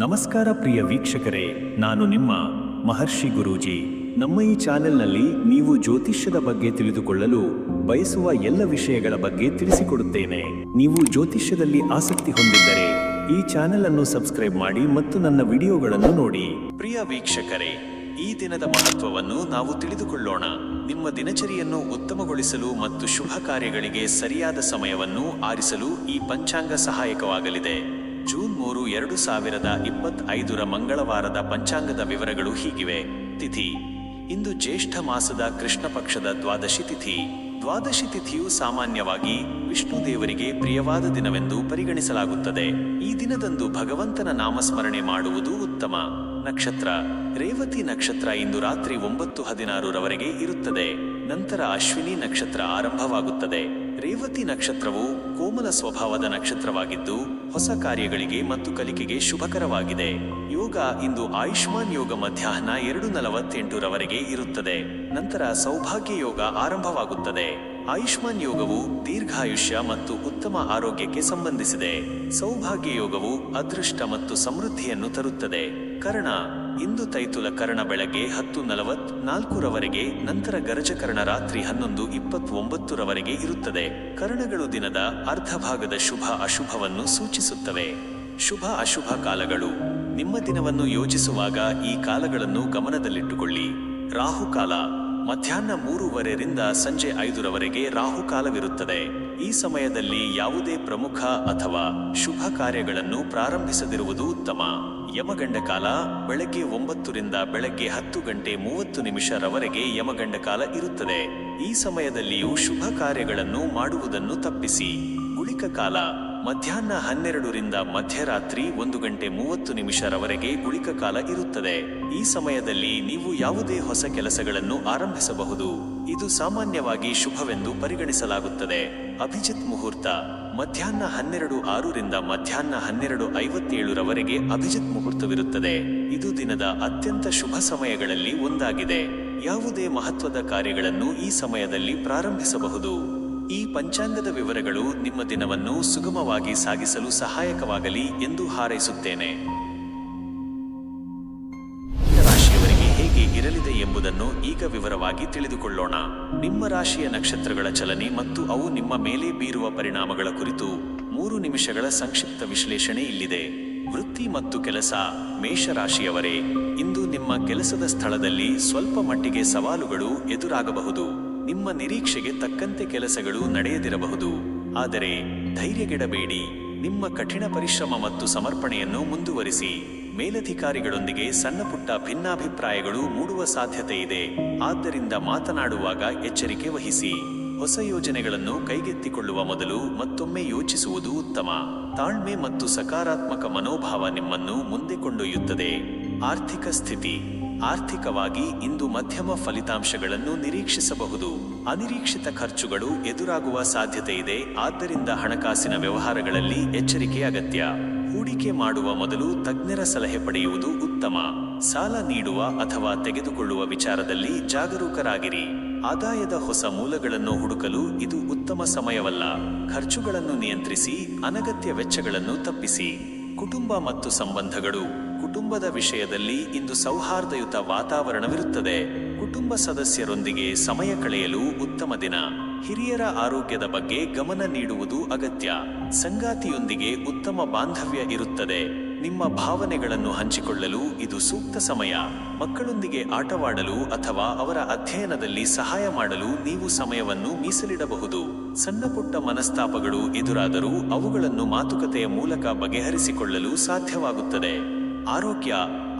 ನಮಸ್ಕಾರ ಪ್ರಿಯ ವೀಕ್ಷಕರೇ, ನಾನು ನಿಮ್ಮ ಮಹರ್ಷಿ ಗುರೂಜಿ. ನಮ್ಮ ಈ ಚಾನೆಲ್ನಲ್ಲಿ ನೀವು ಜ್ಯೋತಿಷ್ಯದ ಬಗ್ಗೆ ತಿಳಿದುಕೊಳ್ಳಲು ಬಯಸುವ ಎಲ್ಲ ವಿಷಯಗಳ ಬಗ್ಗೆ ತಿಳಿಸಿಕೊಡುತ್ತೇನೆ. ನೀವು ಜ್ಯೋತಿಷ್ಯದಲ್ಲಿ ಆಸಕ್ತಿ ಹೊಂದಿದ್ದರೆ ಈ ಚಾನೆಲ್ ಅನ್ನು ಸಬ್ಸ್ಕ್ರೈಬ್ ಮಾಡಿ ಮತ್ತು ನನ್ನ ವಿಡಿಯೋಗಳನ್ನು ನೋಡಿ. ಪ್ರಿಯ ವೀಕ್ಷಕರೇ, ಈ ದಿನದ ಮಹತ್ವವನ್ನು ನಾವು ತಿಳಿದುಕೊಳ್ಳೋಣ. ನಿಮ್ಮ ದಿನಚರಿಯನ್ನು ಉತ್ತಮಗೊಳಿಸಲು ಮತ್ತು ಶುಭ ಕಾರ್ಯಗಳಿಗೆ ಸರಿಯಾದ ಸಮಯವನ್ನು ಆರಿಸಲು ಈ ಪಂಚಾಂಗ ಸಹಾಯಕವಾಗಲಿದೆ. ಜೂನ್ 3, 2025 ಮಂಗಳವಾರದ ಪಂಚಾಂಗದ ವಿವರಗಳು ಹೀಗಿವೆ. ತಿಥಿ: ಇಂದು ಜ್ಯೇಷ್ಠ ಮಾಸದ ಕೃಷ್ಣ ಪಕ್ಷದ ದ್ವಾದಶಿ ತಿಥಿ. ದ್ವಾದಶಿ ತಿಥಿಯು ಸಾಮಾನ್ಯವಾಗಿ ವಿಷ್ಣು ದೇವರಿಗೆ ಪ್ರಿಯವಾದ ದಿನವೆಂದು ಪರಿಗಣಿಸಲಾಗುತ್ತದೆ. ಈ ದಿನದಂದು ಭಗವಂತನ ನಾಮಸ್ಮರಣೆ ಮಾಡುವುದು ಉತ್ತಮ. ನಕ್ಷತ್ರ: ರೇವತಿ ನಕ್ಷತ್ರ ಇಂದು ರಾತ್ರಿ 9:16 ಇರುತ್ತದೆ. ನಂತರ ಅಶ್ವಿನಿ ನಕ್ಷತ್ರ ಆರಂಭವಾಗುತ್ತದೆ. ರೇವತಿ ನಕ್ಷತ್ರವು ಕೋಮಲ ಸ್ವಭಾವದ ನಕ್ಷತ್ರವಾಗಿದ್ದು ಹೊಸ ಕಾರ್ಯಗಳಿಗೆ ಮತ್ತು ಕಲಿಕೆಗೆ ಶುಭಕರವಾಗಿದೆ. ಯೋಗ: ಇಂದು ಆಯುಷ್ಮಾನ್ ಯೋಗ ಮಧ್ಯಾಹ್ನ 2:48 ಇರುತ್ತದೆ. ನಂತರ ಸೌಭಾಗ್ಯ ಯೋಗ ಆರಂಭವಾಗುತ್ತದೆ. ಆಯುಷ್ಮಾನ್ ಯೋಗವು ದೀರ್ಘಾಯುಷ್ಯ ಮತ್ತು ಉತ್ತಮ ಆರೋಗ್ಯಕ್ಕೆ ಸಂಬಂಧಿಸಿದೆ. ಸೌಭಾಗ್ಯ ಯೋಗವು ಅದೃಷ್ಟ ಮತ್ತು ಸಮೃದ್ಧಿಯನ್ನು ತರುತ್ತದೆ. ಕರ್ಣ: ಇಂದು ತೈತುಲ ಕರ್ಣ ಬೆಳಗ್ಗೆ 10:44 ನಂತರ ಗರಜಕರ್ಣ ರಾತ್ರಿ 11:29 ಇರುತ್ತದೆ. ಕರ್ಣಗಳು ದಿನದ ಅರ್ಧ ಭಾಗದ ಶುಭ ಅಶುಭವನ್ನು ಸೂಚಿಸುತ್ತವೆ. ಶುಭ ಅಶುಭ ಕಾಲಗಳು: ನಿಮ್ಮ ದಿನವನ್ನು ಯೋಜಿಸುವಾಗ ಈ ಕಾಲಗಳನ್ನು ಗಮನದಲ್ಲಿಟ್ಟುಕೊಳ್ಳಿ. ರಾಹುಕಾಲ: ಮಧ್ಯಾಹ್ನ 3:15 ಸಂಜೆ 5 ರಾಹುಕಾಲವಿರುತ್ತದೆ. ಈ ಸಮಯದಲ್ಲಿ ಯಾವುದೇ ಪ್ರಮುಖ ಅಥವಾ ಶುಭ ಕಾರ್ಯಗಳನ್ನು ಪ್ರಾರಂಭಿಸದಿರುವುದು ಉತ್ತಮ. ಯಮಗಂಡ ಕಾಲ: ಬೆಳಗ್ಗೆ 9 ರಿಂದ ಬೆಳಗ್ಗೆ 10:30 ಯಮಗಂಡ ಕಾಲ ಇರುತ್ತದೆ. ಈ ಸಮಯದಲ್ಲಿಯೂ ಶುಭ ಕಾರ್ಯಗಳನ್ನು ಮಾಡುವುದನ್ನು ತಪ್ಪಿಸಿ. ಗುಳಿಕ ಕಾಲ: ಮಧ್ಯಾಹ್ನ 12 ರಿಂದ ಮಧ್ಯರಾತ್ರಿ 1:30 ಗುಳಿಕ ಕಾಲ ಇರುತ್ತದೆ. ಈ ಸಮಯದಲ್ಲಿ ನೀವು ಯಾವುದೇ ಹೊಸ ಕೆಲಸಗಳನ್ನು ಆರಂಭಿಸಬಹುದು. ಇದು ಸಾಮಾನ್ಯವಾಗಿ ಶುಭವೆಂದು ಪರಿಗಣಿಸಲಾಗುತ್ತದೆ. ಅಭಿಜಿತ್ ಮುಹೂರ್ತ: ಮಧ್ಯಾಹ್ನ 12:06 ರಿಂದ ಮಧ್ಯಾಹ್ನ 12:57 ಅಭಿಜಿತ್ ಮುಹೂರ್ತವಿರುತ್ತದೆ. ಇದು ದಿನದ ಅತ್ಯಂತ ಶುಭ ಸಮಯಗಳಲ್ಲಿ ಒಂದಾಗಿದೆ. ಯಾವುದೇ ಮಹತ್ವದ ಕಾರ್ಯಗಳನ್ನು ಈ ಸಮಯದಲ್ಲಿ ಪ್ರಾರಂಭಿಸಬಹುದು. ಈ ಪಂಚಾಂಗದ ವಿವರಗಳು ನಿಮ್ಮ ದಿನವನ್ನು ಸುಗಮವಾಗಿ ಸಾಗಿಸಲು ಸಹಾಯಕವಾಗಲಿ ಎಂದು ಹಾರೈಸುತ್ತೇನೆ. ರಾಶಿಯವರಿಗೆ ಹೇಗೆ ಇರಲಿದೆ ಎಂಬುದನ್ನು ಈಗ ವಿವರವಾಗಿ ತಿಳಿದುಕೊಳ್ಳೋಣ. ನಿಮ್ಮ ರಾಶಿಯ ನಕ್ಷತ್ರಗಳ ಚಲನೆ ಮತ್ತು ಅವು ನಿಮ್ಮ ಮೇಲೆ ಬೀರುವ ಪರಿಣಾಮಗಳ ಕುರಿತು 3 ನಿಮಿಷಗಳ ಸಂಕ್ಷಿಪ್ತ ವಿಶ್ಲೇಷಣೆ ಇಲ್ಲಿದೆ. ವೃತ್ತಿ ಮತ್ತು ಕೆಲಸ: ಮೇಷರಾಶಿಯವರೇ, ಇಂದು ನಿಮ್ಮ ಕೆಲಸದ ಸ್ಥಳದಲ್ಲಿ ಸ್ವಲ್ಪ ಮಟ್ಟಿಗೆ ಸವಾಲುಗಳು ಎದುರಾಗಬಹುದು. ನಿಮ್ಮ ನಿರೀಕ್ಷೆಗೆ ತಕ್ಕಂತೆ ಕೆಲಸಗಳು ನಡೆಯದಿರಬಹುದು. ಆದರೆ ಧೈರ್ಯಗೆಡಬೇಡಿ. ನಿಮ್ಮ ಕಠಿಣ ಪರಿಶ್ರಮ ಮತ್ತು ಸಮರ್ಪಣೆಯನ್ನು ಮುಂದುವರಿಸಿ. ಮೇಲಧಿಕಾರಿಗಳೊಂದಿಗೆ ಸಣ್ಣಪುಟ್ಟ ಭಿನ್ನಾಭಿಪ್ರಾಯಗಳು ಮೂಡುವ ಸಾಧ್ಯತೆ ಇದೆ. ಆದ್ದರಿಂದ ಮಾತನಾಡುವಾಗ ಎಚ್ಚರಿಕೆ ವಹಿಸಿ. ಹೊಸ ಯೋಜನೆಗಳನ್ನು ಕೈಗೆತ್ತಿಕೊಳ್ಳುವ ಮೊದಲು ಮತ್ತೊಮ್ಮೆ ಯೋಚಿಸುವುದು ಉತ್ತಮ. ತಾಳ್ಮೆ ಮತ್ತು ಸಕಾರಾತ್ಮಕ ಮನೋಭಾವ ನಿಮ್ಮನ್ನು ಮುಂದೆ ಕೊಂಡೊಯ್ಯುತ್ತದೆ. ಆರ್ಥಿಕ ಸ್ಥಿತಿ: ಆರ್ಥಿಕವಾಗಿ ಇಂದು ಮಧ್ಯಮ ಫಲಿತಾಂಶಗಳನ್ನು ನಿರೀಕ್ಷಿಸಬಹುದು. ಅನಿರೀಕ್ಷಿತ ಖರ್ಚುಗಳು ಎದುರಾಗುವ ಸಾಧ್ಯತೆ ಇದೆ. ಆದ್ದರಿಂದ ಹಣಕಾಸಿನ ವ್ಯವಹಾರಗಳಲ್ಲಿ ಎಚ್ಚರಿಕೆ ಅಗತ್ಯ. ಹೂಡಿಕೆ ಮಾಡುವ ಮೊದಲು ತಜ್ಞರ ಸಲಹೆ ಪಡೆಯುವುದು ಉತ್ತಮ. ಸಾಲ ನೀಡುವ ಅಥವಾ ತೆಗೆದುಕೊಳ್ಳುವ ವಿಚಾರದಲ್ಲಿ ಜಾಗರೂಕರಾಗಿರಿ. ಆದಾಯದ ಹೊಸ ಮೂಲಗಳನ್ನು ಹುಡುಕಲು ಇದು ಉತ್ತಮ ಸಮಯವಲ್ಲ. ಖರ್ಚುಗಳನ್ನು ನಿಯಂತ್ರಿಸಿ, ಅನಗತ್ಯ ವೆಚ್ಚಗಳನ್ನು ತಪ್ಪಿಸಿ. ಕುಟುಂಬ ಮತ್ತು ಸಂಬಂಧಗಳು: ಕುಟುಂಬದ ವಿಷಯದಲ್ಲಿ ಇಂದು ಸೌಹಾರ್ದಯುತ ವಾತಾವರಣವಿರುತ್ತದೆ. ಕುಟುಂಬ ಸದಸ್ಯರೊಂದಿಗೆ ಸಮಯ ಕಳೆಯಲು ಉತ್ತಮ ದಿನ. ಹಿರಿಯರ ಆರೋಗ್ಯದ ಬಗ್ಗೆ ಗಮನ ನೀಡುವುದು ಅಗತ್ಯ. ಸಂಗಾತಿಯೊಂದಿಗೆ ಉತ್ತಮ ಬಾಂಧವ್ಯ ಇರುತ್ತದೆ. ನಿಮ್ಮ ಭಾವನೆಗಳನ್ನು ಹಂಚಿಕೊಳ್ಳಲು ಇದು ಸೂಕ್ತ ಸಮಯ. ಮಕ್ಕಳೊಂದಿಗೆ ಆಟವಾಡಲು ಅಥವಾ ಅವರ ಅಧ್ಯಯನದಲ್ಲಿ ಸಹಾಯ ಮಾಡಲು ನೀವು ಸಮಯವನ್ನು ಮೀಸಲಿಡಬಹುದು. ಸಣ್ಣಪುಟ್ಟ ಮನಸ್ತಾಪಗಳು ಎದುರಾದರೂ ಅವುಗಳನ್ನು ಮಾತುಕತೆಯ ಮೂಲಕ ಬಗೆಹರಿಸಿಕೊಳ್ಳಲು ಸಾಧ್ಯವಾಗುತ್ತದೆ.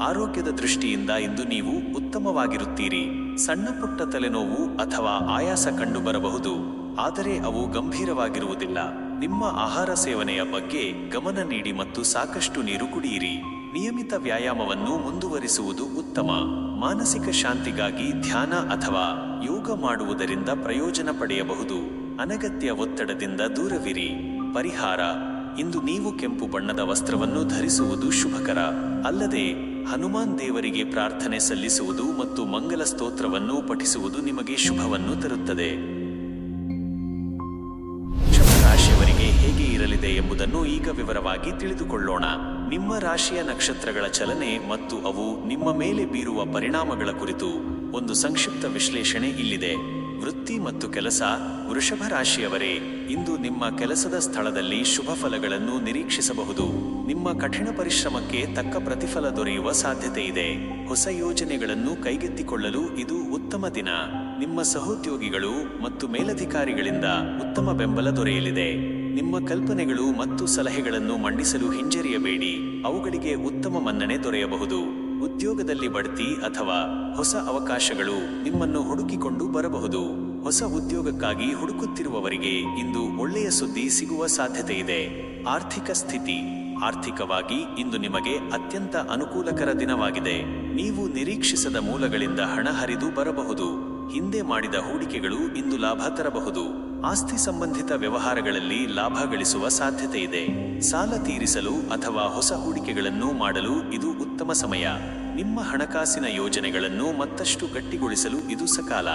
ಆರೋಗ್ಯದ ದೃಷ್ಟಿಯಿಂದ ಇಂದು ನೀವು ಉತ್ತಮವಾಗಿರುತ್ತೀರಿ. ಸಣ್ಣಪುಟ್ಟ ತಲೆನೋವು ಅಥವಾ ಆಯಾಸ ಕಂಡುಬರಬಹುದು, ಆದರೆ ಅವು ಗಂಭೀರವಾಗಿರುವುದಿಲ್ಲ. ನಿಮ್ಮ ಆಹಾರ ಸೇವನೆಯ ಬಗ್ಗೆ ಗಮನ ನೀಡಿ ಮತ್ತು ಸಾಕಷ್ಟು ನೀರು ಕುಡಿಯಿರಿ. ನಿಯಮಿತ ವ್ಯಾಯಾಮವನ್ನು ಮುಂದುವರಿಸುವುದು ಉತ್ತಮ. ಮಾನಸಿಕ ಶಾಂತಿಗಾಗಿ ಧ್ಯಾನ ಅಥವಾ ಯೋಗ ಮಾಡುವುದರಿಂದ ಪ್ರಯೋಜನ ಪಡೆಯಬಹುದು. ಅನಗತ್ಯ ಒತ್ತಡದಿಂದ ದೂರವಿರಿ. ಪರಿಹಾರ: ಇಂದು ನೀವು ಕೆಂಪು ಬಣ್ಣದ ವಸ್ತ್ರವನ್ನು ಧರಿಸುವುದು ಶುಭಕರ. ಅಲ್ಲದೆ ಹನುಮಾನ್ ದೇವರಿಗೆ ಪ್ರಾರ್ಥನೆ ಸಲ್ಲಿಸುವುದು ಮತ್ತು ಮಂಗಲ ಸ್ತೋತ್ರವನ್ನು ಪಠಿಸುವುದು ನಿಮಗೆ ಶುಭವನ್ನು ತರುತ್ತದೆ. ರಾಶಿಯವರಿಗೆ ಹೇಗೆ ಇರಲಿದೆ ಎಂಬುದನ್ನು ಈಗ ವಿವರವಾಗಿ ತಿಳಿದುಕೊಳ್ಳೋಣ. ನಿಮ್ಮ ರಾಶಿಯ ನಕ್ಷತ್ರಗಳ ಚಲನೆ ಮತ್ತು ಅವು ನಿಮ್ಮ ಮೇಲೆ ಬೀರುವ ಪರಿಣಾಮಗಳ ಕುರಿತು ಒಂದು ಸಂಕ್ಷಿಪ್ತ ವಿಶ್ಲೇಷಣೆ ಇಲ್ಲಿದೆ. ವೃತ್ತಿ ಮತ್ತು ಕೆಲಸ. ವೃಷಭ ರಾಶಿಯವರೇ, ಇಂದು ನಿಮ್ಮ ಕೆಲಸದ ಸ್ಥಳದಲ್ಲಿ ಶುಭ ಫಲಗಳನ್ನು ನಿರೀಕ್ಷಿಸಬಹುದು. ನಿಮ್ಮ ಕಠಿಣ ಪರಿಶ್ರಮಕ್ಕೆ ತಕ್ಕ ಪ್ರತಿಫಲ ದೊರೆಯುವ ಸಾಧ್ಯತೆ ಇದೆ. ಹೊಸ ಯೋಜನೆಗಳನ್ನು ಕೈಗೆತ್ತಿಕೊಳ್ಳಲು ಇದು ಉತ್ತಮ ದಿನ. ನಿಮ್ಮ ಸಹೋದ್ಯೋಗಿಗಳು ಮತ್ತು ಮೇಲಧಿಕಾರಿಗಳಿಂದ ಉತ್ತಮ ಬೆಂಬಲ ದೊರೆಯಲಿದೆ. ನಿಮ್ಮ ಕಲ್ಪನೆಗಳು ಮತ್ತು ಸಲಹೆಗಳನ್ನು ಮಂಡಿಸಲು ಹಿಂಜರಿಯಬೇಡಿ, ಅವುಗಳಿಗೆ ಉತ್ತಮ ಮನ್ನಣೆ ದೊರೆಯಬಹುದು. ಉದ್ಯೋಗದಲ್ಲಿ ಬಡ್ತಿ ಅಥವಾ ಹೊಸ ಅವಕಾಶಗಳು ನಿಮ್ಮನ್ನು ಹುಡುಕಿಕೊಂಡು ಬರಬಹುದು. ಹೊಸ ಉದ್ಯೋಗಕ್ಕಾಗಿ ಹುಡುಕುತ್ತಿರುವವರಿಗೆ ಇಂದು ಒಳ್ಳೆಯ ಸುದ್ದಿ ಸಿಗುವ ಸಾಧ್ಯತೆ ಇದೆ. ಆರ್ಥಿಕ ಸ್ಥಿತಿ. ಆರ್ಥಿಕವಾಗಿ ಇಂದು ನಿಮಗೆ ಅತ್ಯಂತ ಅನುಕೂಲಕರ ದಿನವಾಗಿದೆ. ನೀವು ನಿರೀಕ್ಷಿಸದ ಮೂಲಗಳಿಂದ ಹಣ ಹರಿದು ಬರಬಹುದು. ಹಿಂದೆ ಮಾಡಿದ ಹೂಡಿಕೆಗಳು ಇಂದು ಲಾಭ ತರಬಹುದು. ಆಸ್ತಿ ಸಂಬಂಧಿತ ವ್ಯವಹಾರಗಳಲ್ಲಿ ಲಾಭ ಗಳಿಸುವ ಸಾಧ್ಯತೆ ಇದೆ. ಸಾಲ ತೀರಿಸಲು ಅಥವಾ ಹೊಸ ಹೂಡಿಕೆಗಳನ್ನು ಮಾಡಲು ಇದು ಉತ್ತಮ ಸಮಯ. ನಿಮ್ಮ ಹಣಕಾಸಿನ ಯೋಜನೆಗಳನ್ನು ಮತ್ತಷ್ಟು ಗಟ್ಟಿಗೊಳಿಸಲು ಇದು ಸಕಾಲ.